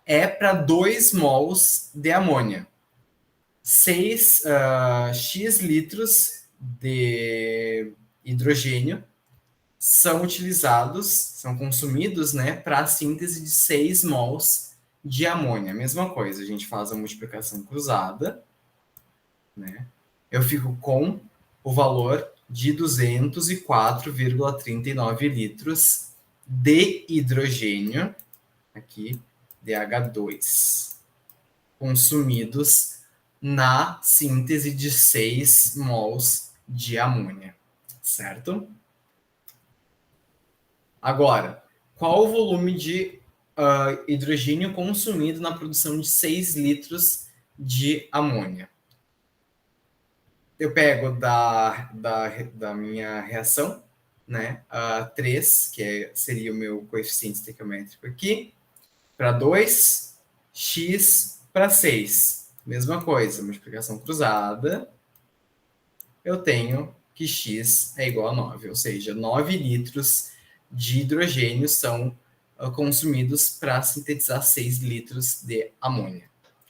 é para 2 mols de amônia. 6 x litros de hidrogênio são utilizados, são consumidos, né, para a síntese de 6 mols de amônia. Mesma coisa, a gente faz a multiplicação cruzada, né? Eu fico com o valor de 204,39 litros de hidrogênio, aqui, DH2, consumidos na síntese de 6 mols de amônia, certo? Agora, qual o volume de hidrogênio consumido na produção de 6 litros de amônia? Eu pego da minha reação, né, 3, que seria o meu coeficiente estequiométrico aqui, para 2, x para 6. Mesma coisa, multiplicação cruzada, eu tenho que x é igual a 9, ou seja, 9 litros de hidrogênio são consumidos para sintetizar 6 litros de amônia,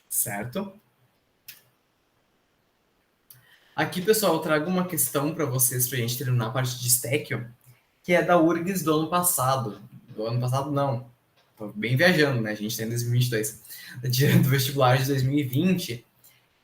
certo? Aqui, pessoal, eu trago uma questão para vocês, para a gente terminar a parte de Stekio, que é da URGS do ano passado. Do ano passado, não. Tô bem viajando, né? A gente está em 2022. Do vestibular de 2020,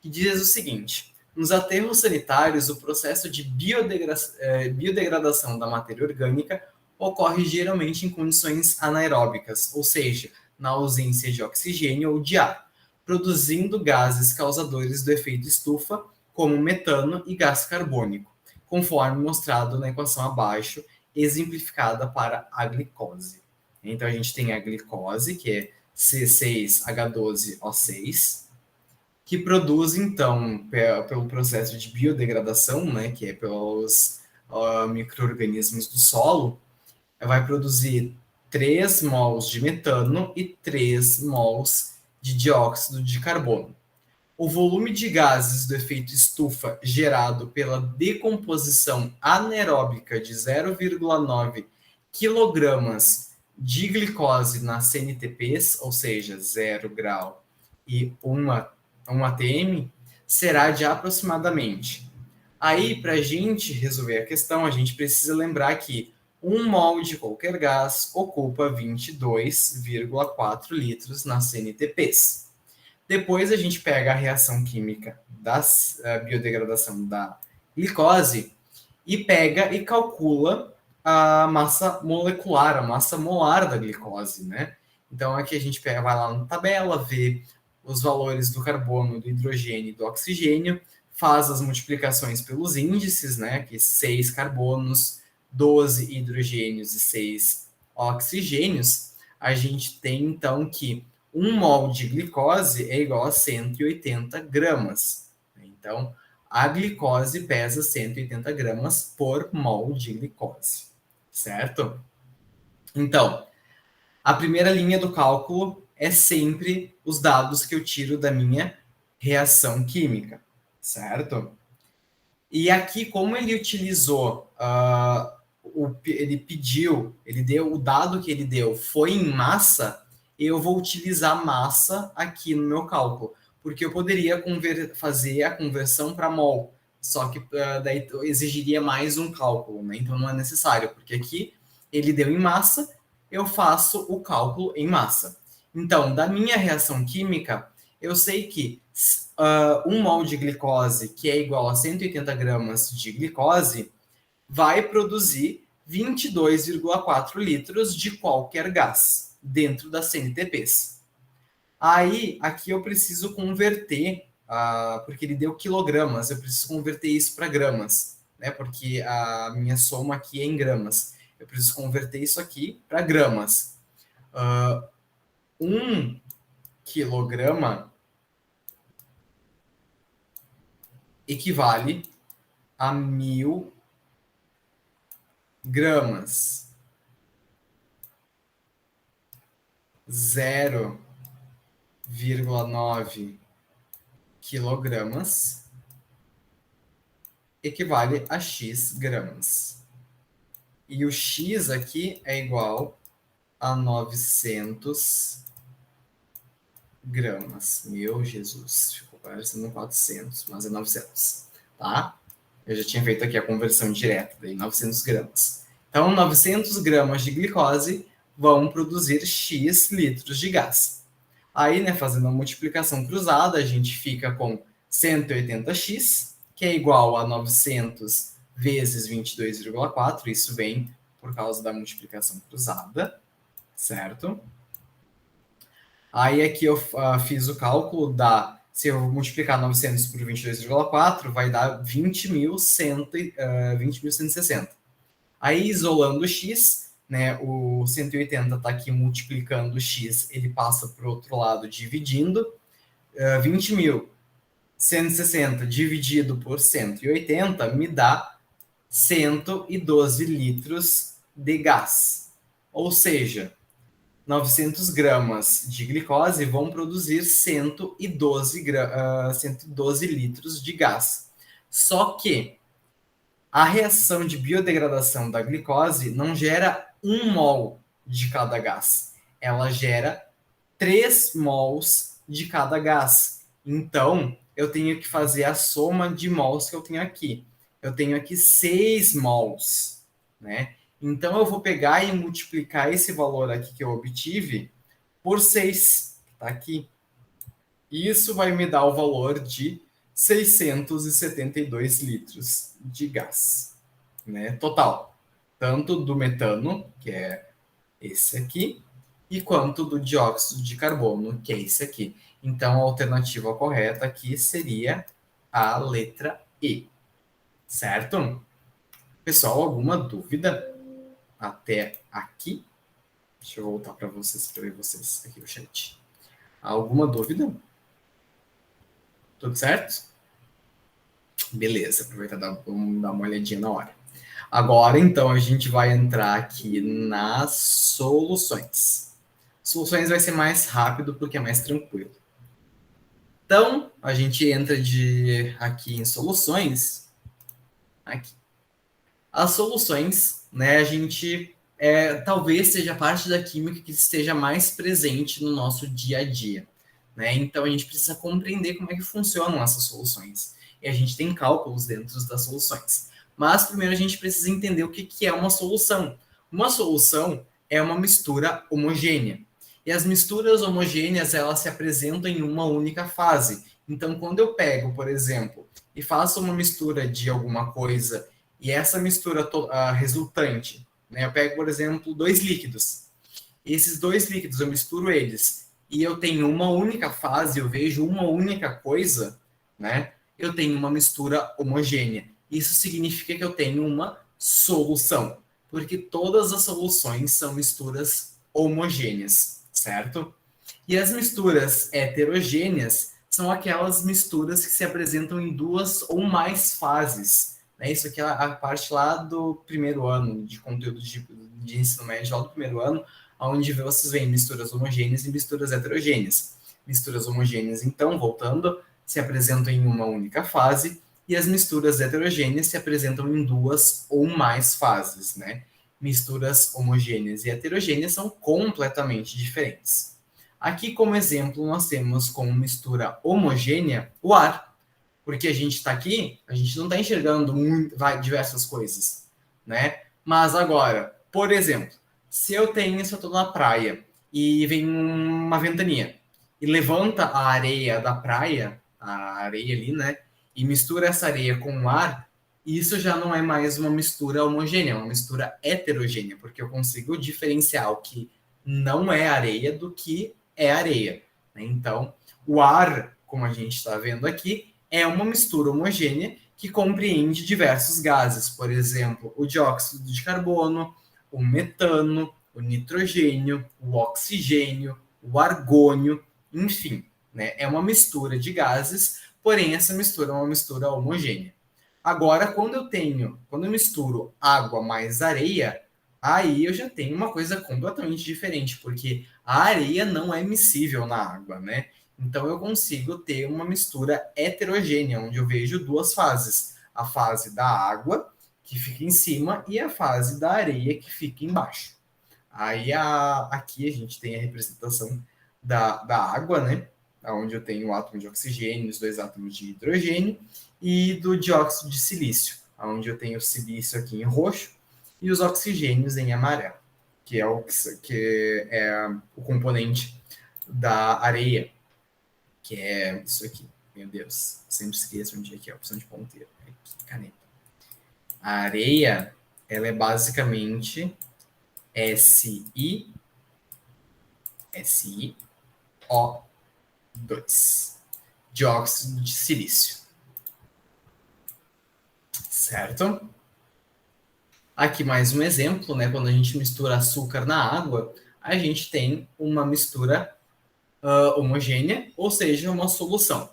que diz o seguinte: nos aterros sanitários, o processo de biodegradação da matéria orgânica ocorre geralmente em condições anaeróbicas, ou seja, na ausência de oxigênio ou de ar, produzindo gases causadores do efeito estufa, como metano e gás carbônico, conforme mostrado na equação abaixo, exemplificada para a glicose. Então, a gente tem a glicose, que é C6H12O6, que produz, então, pelo processo de biodegradação, né, que é pelos micro-organismos do solo, vai produzir 3 mols de metano e 3 mols de dióxido de carbono. O volume de gases do efeito estufa gerado pela decomposição anaeróbica de 0,9 quilogramas de glicose nas CNTPs, ou seja, 0 grau e 1 atm, será de aproximadamente. Aí, para a gente resolver a questão, a gente precisa lembrar que 1 mol de qualquer gás ocupa 22,4 litros nas CNTPs. Depois a gente pega a reação química da biodegradação da glicose e pega e calcula a massa molecular, a massa molar da glicose, né? Então aqui a gente vai lá na tabela, vê os valores do carbono, do hidrogênio e do oxigênio, faz as multiplicações pelos índices, né? Aqui 6 carbonos, 12 hidrogênios e 6 oxigênios. A gente tem então que 1 mol de glicose é igual a 180 gramas. Então, a glicose pesa 180 gramas por mol de glicose, certo? Então, a primeira linha do cálculo é sempre os dados que eu tiro da minha reação química, certo? E aqui, como ele utilizou, ele pediu, ele deu, o dado que ele deu foi em massa, eu vou utilizar massa aqui no meu cálculo, porque eu poderia fazer a conversão para mol, só que daí exigiria mais um cálculo, né? Então não é necessário, porque aqui ele deu em massa, eu faço o cálculo em massa. Então, da minha reação química, eu sei que 1 mol de glicose, que é igual a 180 gramas de glicose, vai produzir 22,4 litros de qualquer gás dentro das CNTPs. Aí, aqui eu preciso converter, porque ele deu quilogramas, eu preciso converter isso para gramas, né? Porque a minha soma aqui é em gramas. Eu preciso converter isso aqui para gramas. 1 quilograma equivale a 1.000 gramas. 0,9 quilogramas equivale a x gramas. E o x aqui é igual a 900 gramas. Meu Jesus, ficou parecendo 400, mas é 900, tá? Eu já tinha feito aqui a conversão direta, daí 900 gramas. Então, 900 gramas de glicose vão produzir x litros de gás. Aí, né, fazendo a multiplicação cruzada, a gente fica com 180x, que é igual a 900 vezes 22,4, isso vem por causa da multiplicação cruzada, certo? Aí aqui eu fiz o cálculo se eu multiplicar 900 por 22,4, vai dar 20.160. Aí, isolando o x, né, o 180 está aqui multiplicando o x, ele passa para o outro lado dividindo. 20.160 dividido por 180 me dá 112 litros de gás. Ou seja, 900 gramas de glicose vão produzir 112 litros de gás. Só que a reação de biodegradação da glicose não gera 1 mol de cada gás. Ela gera 3 mols de cada gás. Então, eu tenho que fazer a soma de mols que eu tenho aqui. Eu tenho aqui 6 mols, né? Então, eu vou pegar e multiplicar esse valor aqui que eu obtive por 6, tá aqui. Isso vai me dar o valor de 672 litros de gás, né? Total. Tanto do metano, que é esse aqui, e quanto do dióxido de carbono, que é esse aqui. Então, a alternativa correta aqui seria a letra E, certo? Pessoal, alguma dúvida até aqui? Deixa eu voltar para vocês, para ver vocês aqui no chat. Alguma dúvida? Tudo certo? Beleza, aproveitar vamos dar uma olhadinha na hora. Agora, então, a gente vai entrar aqui nas soluções. Soluções vai ser mais rápido porque é mais tranquilo. Então, a gente entra aqui em soluções. Aqui. As soluções, né, a gente talvez seja a parte da química que esteja mais presente no nosso dia a dia. Né? Então, a gente precisa compreender como é que funcionam essas soluções. E a gente tem cálculos dentro das soluções. Mas, primeiro, a gente precisa entender o que é uma solução. Uma solução é uma mistura homogênea. E as misturas homogêneas, elas se apresentam em uma única fase. Então, quando eu pego, por exemplo, e faço uma mistura de alguma coisa, e essa mistura resultante, né, eu pego, por exemplo, 2 líquidos. Esses 2 líquidos, eu misturo eles, e eu tenho uma única fase, eu vejo uma única coisa, né? Eu tenho uma mistura homogênea. Isso significa que eu tenho uma solução, porque todas as soluções são misturas homogêneas, certo? E as misturas heterogêneas são aquelas misturas que se apresentam em 2 ou mais fases. Né? Isso aqui é a parte lá do primeiro ano de conteúdo de ensino médio, lá do primeiro ano, onde vocês veem misturas homogêneas e misturas heterogêneas. Misturas homogêneas, então, voltando, se apresentam em uma única fase, e as misturas heterogêneas se apresentam em 2 ou mais fases, né? Misturas homogêneas e heterogêneas são completamente diferentes. Aqui, como exemplo, nós temos como mistura homogênea o ar, porque a gente está aqui, a gente não está enxergando diversas coisas, né? Mas agora, por exemplo, se eu estou na praia e vem uma ventania e levanta a areia da praia, a areia ali, né? E mistura essa areia com o ar, isso já não é mais uma mistura homogênea, é uma mistura heterogênea, porque eu consigo diferenciar o que não é areia do que é areia. Né? Então, o ar, como a gente está vendo aqui, é uma mistura homogênea que compreende diversos gases, por exemplo, o dióxido de carbono, o metano, o nitrogênio, o oxigênio, o argônio, enfim, né? É uma mistura de gases, porém essa mistura é uma mistura homogênea. Agora, quando eu misturo água mais areia, aí eu já tenho uma coisa completamente diferente, porque a areia não é miscível na água, né? Então eu consigo ter uma mistura heterogênea, onde eu vejo 2 fases: a fase da água, que fica em cima, e a fase da areia, que fica embaixo. Aí aqui a gente tem a representação da água, né? Onde eu tenho o átomo de oxigênio, os 2 átomos de hidrogênio, e do dióxido de silício, onde eu tenho o silício aqui em roxo e os oxigênios em amarelo, que é o componente da areia, que é isso aqui. Meu Deus, sempre esqueço onde é que é a opção de ponteiro. Aqui, caneta. A areia ela é basicamente SiO2, dióxido de silício, certo? Aqui mais um exemplo, né? Quando a gente mistura açúcar na água, a gente tem uma mistura homogênea, ou seja, uma solução.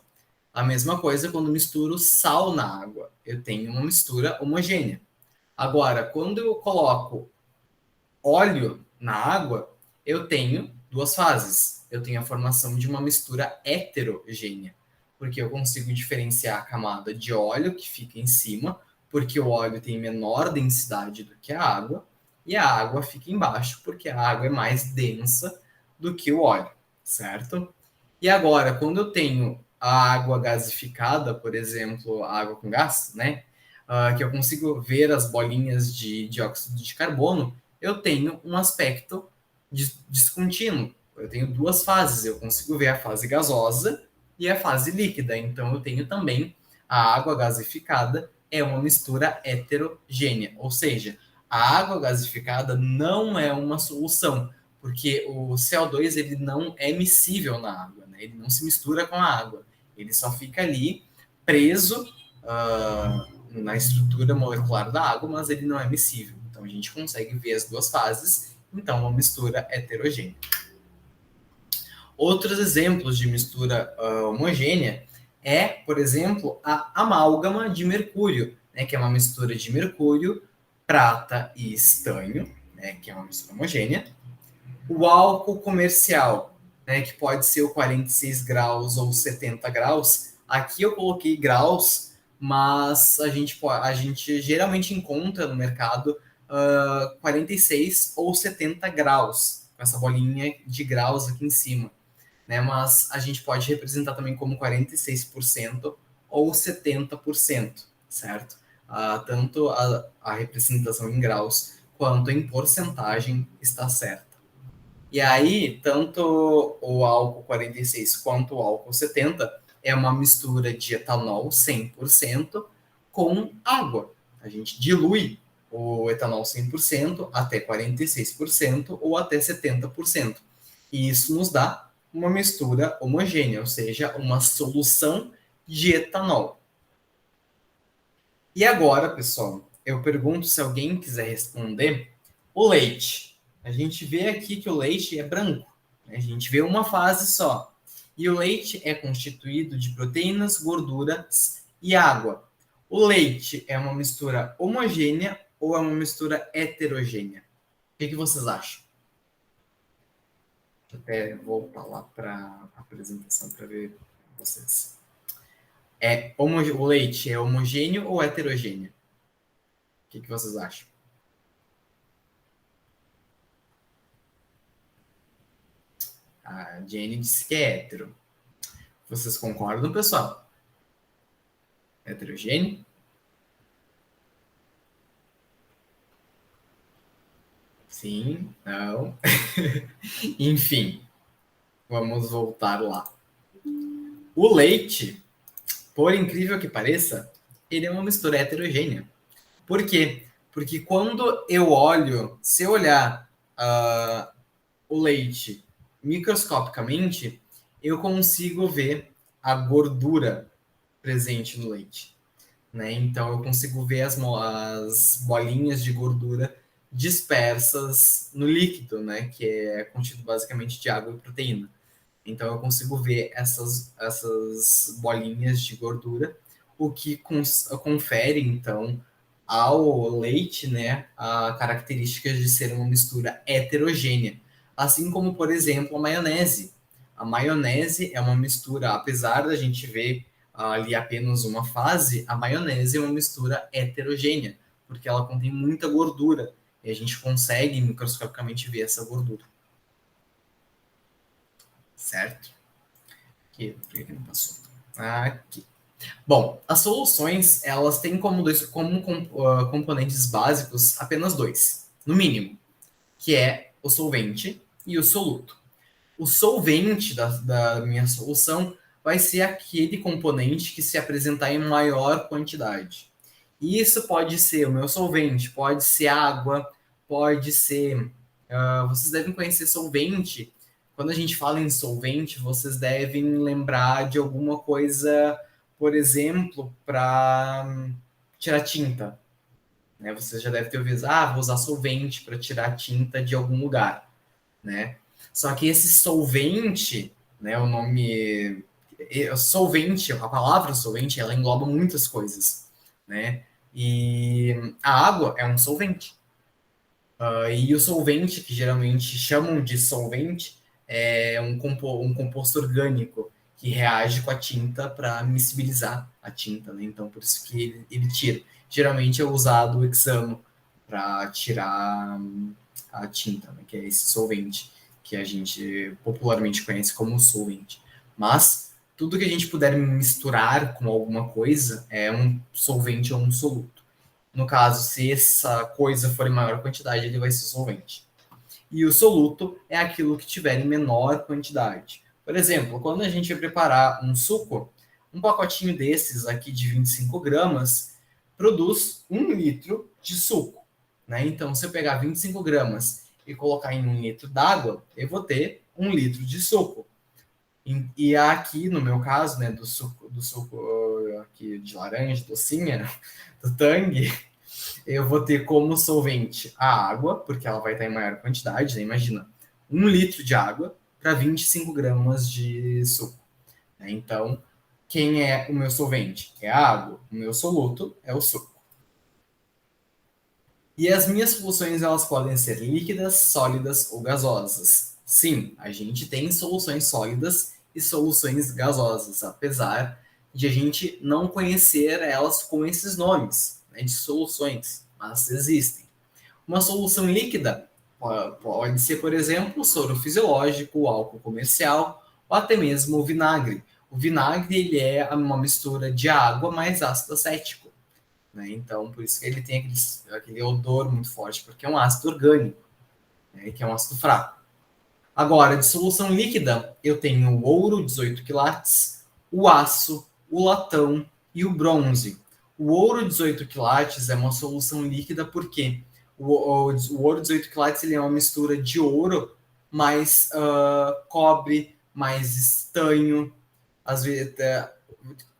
A mesma coisa quando misturo sal na água, eu tenho uma mistura homogênea. Agora, quando eu coloco óleo na água, eu tenho duas fases. Eu tenho a formação de uma mistura heterogênea, porque eu consigo diferenciar a camada de óleo que fica em cima, porque o óleo tem menor densidade do que a água, e a água fica embaixo, porque a água é mais densa do que o óleo, certo? E agora, quando eu tenho a água gasificada, por exemplo, a água com gás, né? Que eu consigo ver as bolinhas de dióxido de carbono, eu tenho um aspecto descontínuo. Eu tenho duas fases, eu consigo ver a fase gasosa e a fase líquida. Então, eu tenho também a água gasificada, é uma mistura heterogênea, ou seja, a água gasificada não é uma solução, porque o CO2 ele não é miscível na água, né? Ele não se mistura com a água, ele só fica ali preso na estrutura molecular da água, mas ele não é miscível. Então a gente consegue ver as duas fases, então uma mistura heterogênea. Outros exemplos de mistura homogênea é, por exemplo, a amálgama de mercúrio, né, que é uma mistura de mercúrio, prata e estanho, né, que é uma mistura homogênea. O álcool comercial, né, que pode ser o 46 graus ou 70 graus. Aqui eu coloquei graus, mas a gente geralmente encontra no mercado 46 ou 70 graus, com essa bolinha de graus aqui em cima. Né? Mas a gente pode representar também como 46% ou 70%, certo? Tanto a representação em graus quanto em porcentagem está certa. E aí, tanto o álcool 46 quanto o álcool 70 é uma mistura de etanol 100% com água. A gente dilui o etanol 100% até 46% ou até 70%. E isso nos dá uma mistura homogênea, ou seja, uma solução de etanol. E agora, pessoal, eu pergunto se alguém quiser responder, o leite. A gente vê aqui que o leite é branco, né? A gente vê uma fase só. E o leite é constituído de proteínas, gorduras e água. O leite é uma mistura homogênea ou é uma mistura heterogênea? O que vocês acham? Deixa eu até voltar lá para a apresentação para ver vocês. O leite é homogêneo ou heterogêneo? O que vocês acham? A Jenny disse que é hétero. Vocês concordam, pessoal? Heterogêneo? Sim, não. Enfim, vamos voltar lá. O leite, por incrível que pareça, ele é uma mistura heterogênea. Por quê? Porque quando eu olho, se eu olhar o leite microscopicamente, eu consigo ver a gordura presente no leite. Né? Então eu consigo ver as bolinhas de gordura dispersas no líquido, né? Que é contido basicamente de água e proteína. Então eu consigo ver essas bolinhas de gordura, o que confere então ao leite, né, a características de ser uma mistura heterogênea, assim como por exemplo a maionese. A maionese é uma mistura, apesar da gente ver ali apenas uma fase, a maionese é uma mistura heterogênea, porque ela contém muita gordura e a gente consegue microscopicamente ver essa gordura. Certo? Aqui, por que não passou? Aqui. Bom, as soluções, elas têm como componentes básicos apenas dois, no mínimo, que é o solvente e o soluto. O solvente da minha solução vai ser aquele componente que se apresentar em maior quantidade. E isso pode ser o meu solvente, pode ser água, pode ser. Vocês devem conhecer solvente. Quando a gente fala em solvente, vocês devem lembrar de alguma coisa, por exemplo, para tirar tinta. Né? Você já deve ter ouvido, vou usar solvente para tirar tinta de algum lugar. Né? Só que esse solvente, né, o nome solvente, a palavra solvente, ela engloba muitas coisas, né? E a água é um solvente. E o solvente, que geralmente chamam de solvente, é um composto orgânico que reage com a tinta para miscibilizar a tinta, né? Então, por isso que ele tira. Geralmente é usado o hexano para tirar a tinta, né? Que é esse solvente que a gente popularmente conhece como solvente. Mas tudo que a gente puder misturar com alguma coisa é um solvente ou um soluto. No caso, se essa coisa for em maior quantidade, ele vai ser solvente. E o soluto é aquilo que tiver em menor quantidade. Por exemplo, quando a gente vai preparar um suco, um pacotinho desses aqui de 25 gramas produz 1 litro de suco. Né? Então, se eu pegar 25 gramas e colocar em 1 litro d'água, eu vou ter 1 litro de suco. E aqui, no meu caso, né, do suco aqui de laranja, docinha, do Tang, eu vou ter como solvente a água, porque ela vai estar em maior quantidade, né? Imagina, 1 litro de água para 25 gramas de suco. Né? Então, quem é o meu solvente? É a água. O meu soluto é o suco. E as minhas soluções, elas podem ser líquidas, sólidas ou gasosas. Sim, a gente tem soluções sólidas e soluções gasosas, apesar de a gente não conhecer elas com esses nomes, né, de soluções, mas existem. Uma solução líquida pode ser, por exemplo, o soro fisiológico, o álcool comercial ou até mesmo o vinagre. O vinagre ele é uma mistura de água mais ácido acético. Né? Então, por isso que ele tem aquele odor muito forte, porque é um ácido orgânico, né? Que é um ácido fraco. Agora, de solução líquida, eu tenho o ouro, 18 quilates, o aço, o latão e o bronze. O ouro 18 quilates é uma solução líquida porque o ouro 18 quilates ele é uma mistura de ouro mais cobre, mais estanho, às vezes,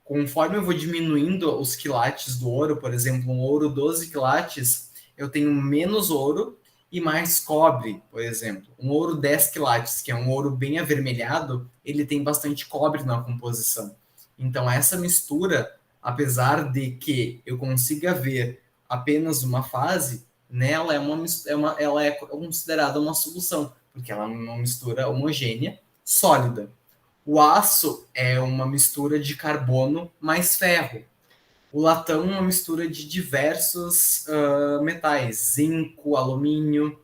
conforme eu vou diminuindo os quilates do ouro, por exemplo, um ouro 12 quilates, eu tenho menos ouro e mais cobre, por exemplo. Um ouro 10 quilates, que é um ouro bem avermelhado, ele tem bastante cobre na composição. Então, essa mistura, apesar de que eu consiga ver apenas uma fase, nela ela é considerada uma solução, porque ela é uma mistura homogênea, sólida. O aço é uma mistura de carbono mais ferro. O latão é uma mistura de diversos metais, zinco, alumínio.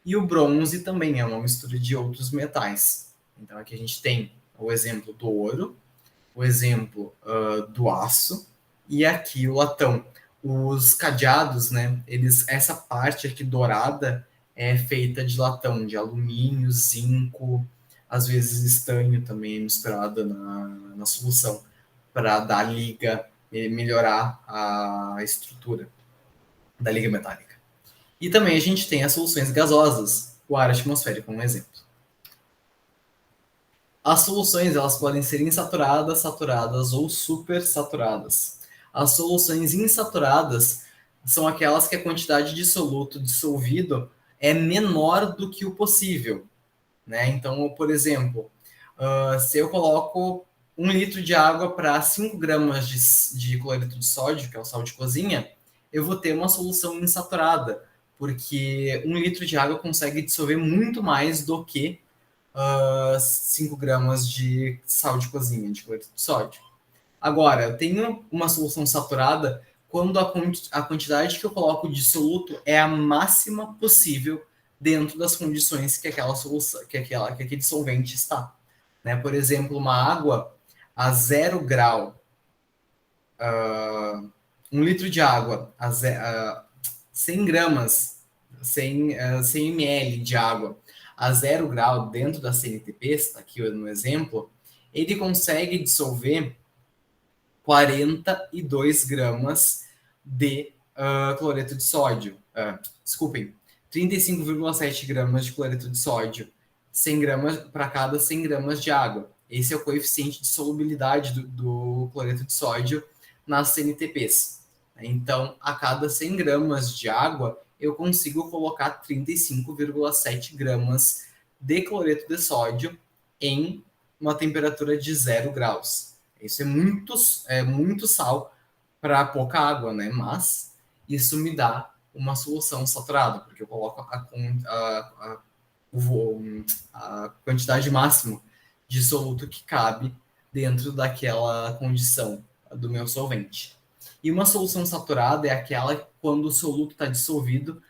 E o bronze também é uma mistura de outros metais. Então aqui a gente tem o exemplo do ouro, o exemplo do aço e aqui o latão. Os cadeados, né? Essa parte aqui dourada é feita de latão, de alumínio, zinco, às vezes estanho também é misturada na solução para dar liga e melhorar a estrutura da liga metálica. E também a gente tem as soluções gasosas, o ar atmosférico como exemplo. As soluções elas podem ser insaturadas, saturadas ou supersaturadas. As soluções insaturadas são aquelas que a quantidade de soluto dissolvido é menor do que o possível. Né? Então, por exemplo, se eu coloco 1 litro de água para 5 gramas de cloreto de sódio, que é o sal de cozinha, eu vou ter uma solução insaturada, porque 1 litro de água consegue dissolver muito mais do que 5 gramas de sal de cozinha, de cloreto de sódio. Agora, eu tenho uma solução saturada quando a quantidade que eu coloco de soluto é a máxima possível dentro das condições que aquela solução, que aquele solvente está. Né? Por exemplo, uma água a 0 grau, 1 litro de água a 100 gramas, 100 ml de água a 0 grau dentro da CNTP, está aqui no exemplo, ele consegue dissolver 42 gramas de cloreto de sódio. Desculpem, 35,7 gramas de cloreto de sódio 100 gramas para cada 100 gramas de água. Esse é o coeficiente de solubilidade do cloreto de sódio nas CNTPs. Então, a cada 100 gramas de água, eu consigo colocar 35,7 gramas de cloreto de sódio em uma temperatura de 0 graus. Isso é muito sal para pouca água, né? Mas isso me dá uma solução saturada, porque eu coloco a quantidade máxima de soluto que cabe dentro daquela condição do meu solvente. E uma solução saturada é aquela quando o soluto está dissolvido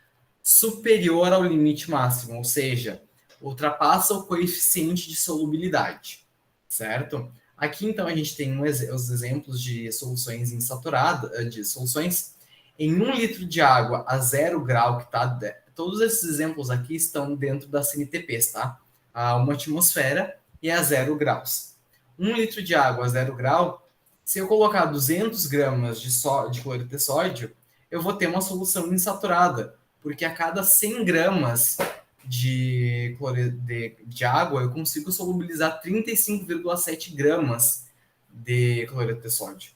superior ao limite máximo, ou seja, ultrapassa o coeficiente de solubilidade, certo? Aqui, então, a gente tem os exemplos de soluções insaturadas, de soluções em 1 litro de água a 0 grau, que tá... Todos esses exemplos aqui estão dentro das CNTPs, tá? A 1 atmosfera e a 0 graus. 1 litro de água a 0 grau, se eu colocar 200 gramas de cloreto de sódio, eu vou ter uma solução insaturada, porque a cada 100 gramas de água, eu consigo solubilizar 35,7 gramas de cloreto de sódio.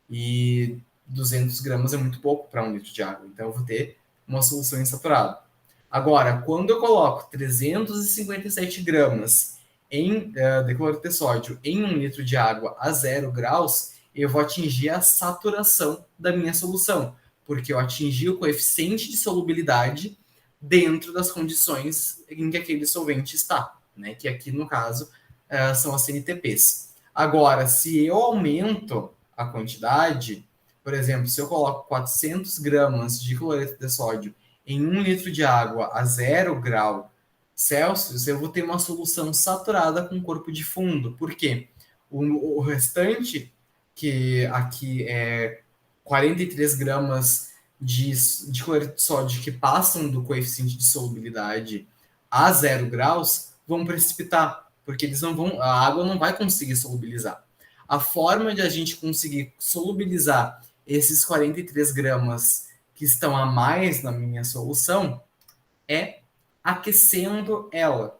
E 200 gramas é muito pouco para 1 litro de água, então eu vou ter uma solução insaturada. Agora, quando eu coloco 357 gramas de cloreto de sódio em 1 litro de água a 0 graus, eu vou atingir a saturação da minha solução, porque eu atingi o coeficiente de solubilidade dentro das condições em que aquele solvente está, né? Que aqui, no caso, são as CNTPs. Agora, se eu aumento a quantidade, por exemplo, se eu coloco 400 gramas de cloreto de sódio em 1 litro de água a 0 grau Celsius, eu vou ter uma solução saturada com corpo de fundo. Por quê? O restante, que aqui é 43 gramas de cloreto de sódio que passam do coeficiente de solubilidade a 0 graus, vão precipitar, porque a água não vai conseguir solubilizar. A forma de a gente conseguir solubilizar esses 43 gramas que estão a mais na minha solução é aquecendo ela.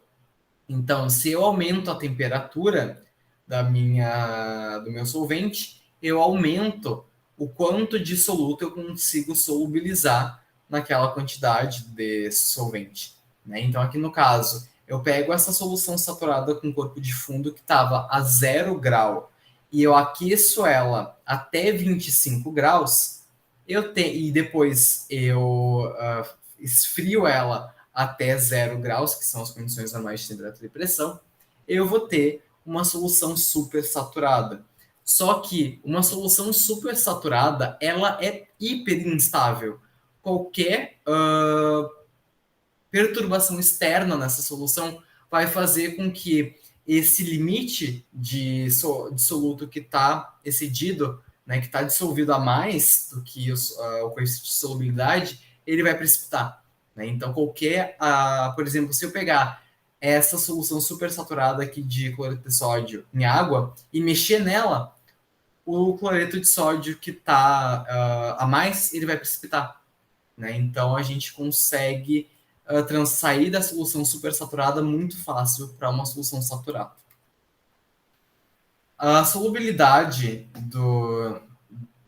Então, se eu aumento a temperatura do meu solvente, eu aumento o quanto de soluto eu consigo solubilizar naquela quantidade de solvente, né? Então, aqui no caso, eu pego essa solução saturada com corpo de fundo que estava a 0 grau e eu aqueço ela até 25 graus, e depois eu esfrio ela até 0 graus, que são as condições normais de temperatura e pressão, eu vou ter uma solução super saturada. Só que uma solução super saturada, ela é hiper instável. Qualquer perturbação externa nessa solução vai fazer com que esse limite de soluto que está excedido, né, que está dissolvido a mais do que o coeficiente de solubilidade, ele vai precipitar. Né? Então, por exemplo, se eu pegar essa solução super saturada aqui de cloreto de sódio em água e mexer nela, o cloreto de sódio que está a mais, ele vai precipitar. Né? Então, a gente consegue sair da solução supersaturada muito fácil para uma solução saturada. A solubilidade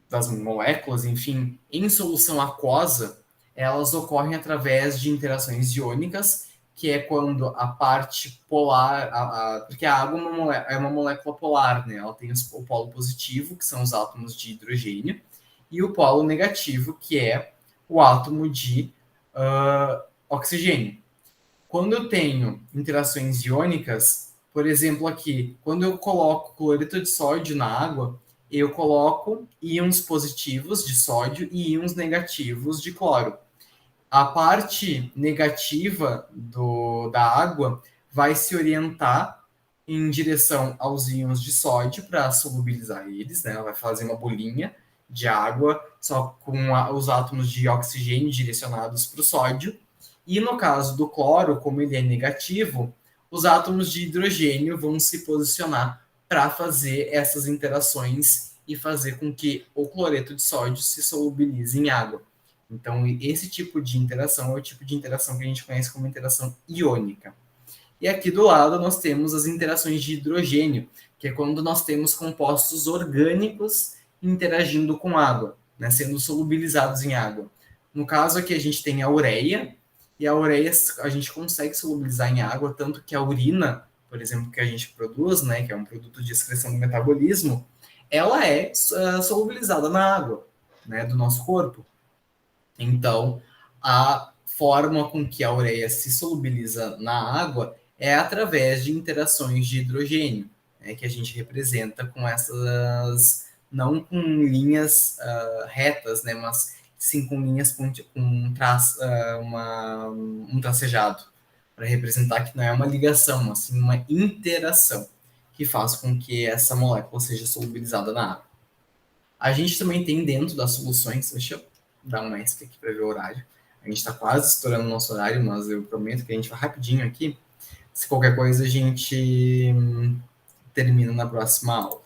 das moléculas, enfim, em solução aquosa, elas ocorrem através de interações iônicas, que é quando a parte polar, porque a água é uma molécula polar, né? Ela tem o polo positivo, que são os átomos de hidrogênio, e o polo negativo, que é o átomo de oxigênio. Quando eu tenho interações iônicas, por exemplo aqui, quando eu coloco cloreto de sódio na água, eu coloco íons positivos de sódio e íons negativos de cloro. A parte negativa da água vai se orientar em direção aos íons de sódio para solubilizar eles, né? Ela vai fazer uma bolinha de água só com os átomos de oxigênio direcionados para o sódio. E no caso do cloro, como ele é negativo, os átomos de hidrogênio vão se posicionar para fazer essas interações e fazer com que o cloreto de sódio se solubilize em água. Então, esse tipo de interação é o tipo de interação que a gente conhece como interação iônica. E aqui do lado nós temos as interações de hidrogênio, que é quando nós temos compostos orgânicos interagindo com água, né, sendo solubilizados em água. No caso aqui a gente tem a ureia, e a ureia a gente consegue solubilizar em água, tanto que a urina, por exemplo, que a gente produz, né, que é um produto de excreção do metabolismo, ela é solubilizada na água, né, do nosso corpo. Então, a forma com que a ureia se solubiliza na água é através de interações de hidrogênio, né, que a gente representa com essas, não com linhas retas, né, mas sim com linhas com um tracejado, para representar que não é uma ligação, mas sim uma interação que faz com que essa molécula seja solubilizada na água. A gente também tem dentro das soluções, deixa eu dar um extra aqui para ver o horário. A gente está quase estourando o nosso horário, mas eu prometo que a gente vai rapidinho aqui. Se qualquer coisa a gente termina na próxima aula.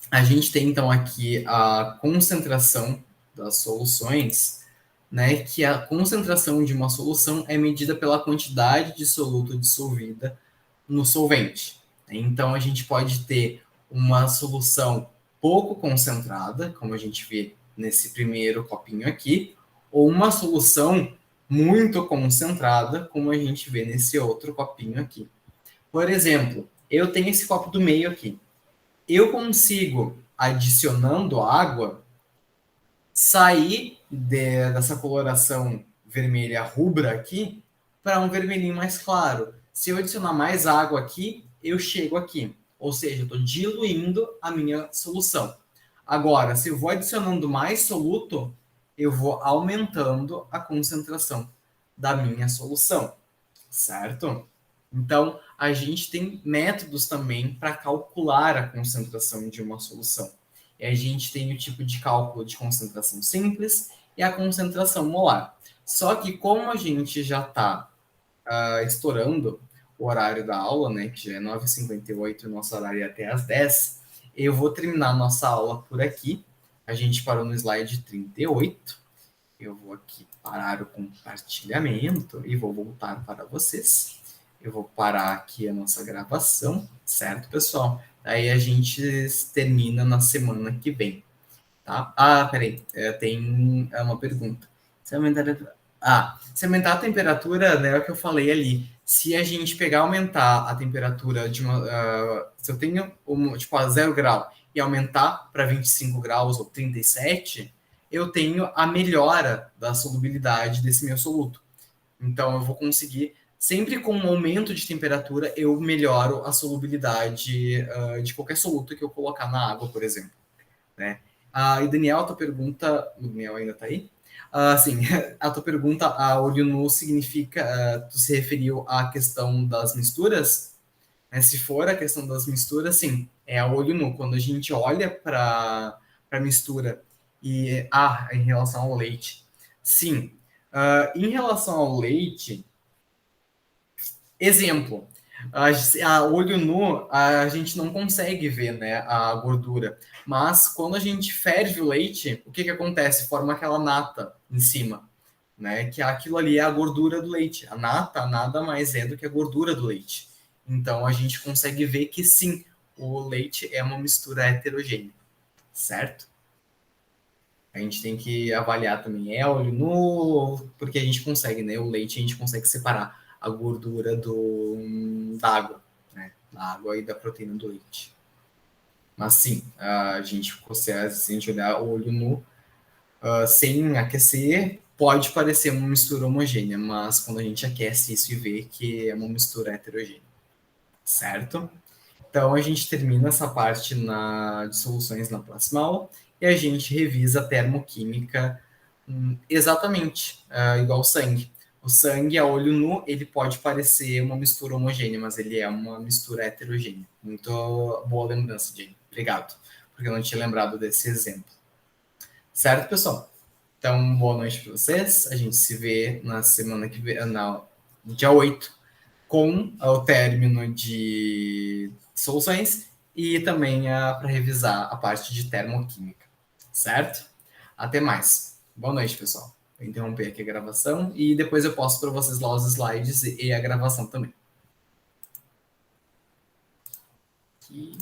A gente tem então aqui a concentração das soluções, né? Que a concentração de uma solução é medida pela quantidade de soluto dissolvida no solvente. Então a gente pode ter uma solução pouco concentrada, como a gente vê nesse primeiro copinho aqui, ou uma solução muito concentrada, como a gente vê nesse outro copinho aqui. Por exemplo, eu tenho esse copo do meio aqui. Eu consigo, adicionando água, sair dessa coloração vermelha rubra aqui para um vermelhinho mais claro. Se eu adicionar mais água aqui, eu chego aqui. Ou seja, eu estou diluindo a minha solução. Agora, se eu vou adicionando mais soluto, eu vou aumentando a concentração da minha solução, certo? Então, a gente tem métodos também para calcular a concentração de uma solução. E a gente tem o tipo de cálculo de concentração simples e a concentração molar. Só que como a gente já está estourando o horário da aula, né, que já é 9h58, o nosso horário é até às 10, eu vou terminar a nossa aula por aqui. A gente parou no slide 38. Eu vou aqui parar o compartilhamento e vou voltar para vocês. Eu vou parar aqui a nossa gravação, certo, pessoal? Aí a gente termina na semana que vem, tá? Ah, peraí, tem uma pergunta. Se aumentar a temperatura, né, é o que eu falei ali. Se a gente pegar aumentar a temperatura de uma... se eu tenho, tipo, a 0 grau e aumentar para 25 graus ou 37, eu tenho a melhora da solubilidade desse meu soluto. Então, eu vou conseguir, sempre com um aumento de temperatura, eu melhoro a solubilidade de qualquer soluto que eu colocar na água, por exemplo, né? E Daniel, a tua pergunta... O Daniel ainda está aí? Sim, a tua pergunta, a olho nu, significa... tu se referiu à questão das misturas? Né? Se for a questão das misturas, sim, é a olho nu. Quando a gente olha para a mistura e... em relação ao leite. Sim, em relação ao leite... Exemplo, a olho nu, a gente não consegue ver, né, a gordura. Mas quando a gente ferve o leite, o que acontece? Forma aquela nata em cima, né? Que aquilo ali é a gordura do leite. A nata nada mais é do que a gordura do leite. Então a gente consegue ver que sim, o leite é uma mistura heterogênea, certo? A gente tem que avaliar também, é olho nu, porque a gente consegue, né? O leite a gente consegue separar a gordura da água, né? Da água e da proteína do leite. Mas sim, a gente consegue, se a gente olhar o olho nu, sem aquecer, pode parecer uma mistura homogênea, mas quando a gente aquece isso e vê que é uma mistura heterogênea, certo? Então a gente termina essa parte de soluções na próxima aula e a gente revisa a termoquímica exatamente igual o sangue. O sangue a olho nu, ele pode parecer uma mistura homogênea, mas ele é uma mistura heterogênea. Muito boa lembrança, Jane. Obrigado, porque eu não tinha lembrado desse exemplo. Certo, pessoal? Então, boa noite para vocês. A gente se vê na semana que vem, no dia 8, com o término de soluções e também para revisar a parte de termoquímica, certo? Até mais. Boa noite, pessoal. Vou interromper aqui a gravação e depois eu posto para vocês lá os slides e a gravação também. Aqui.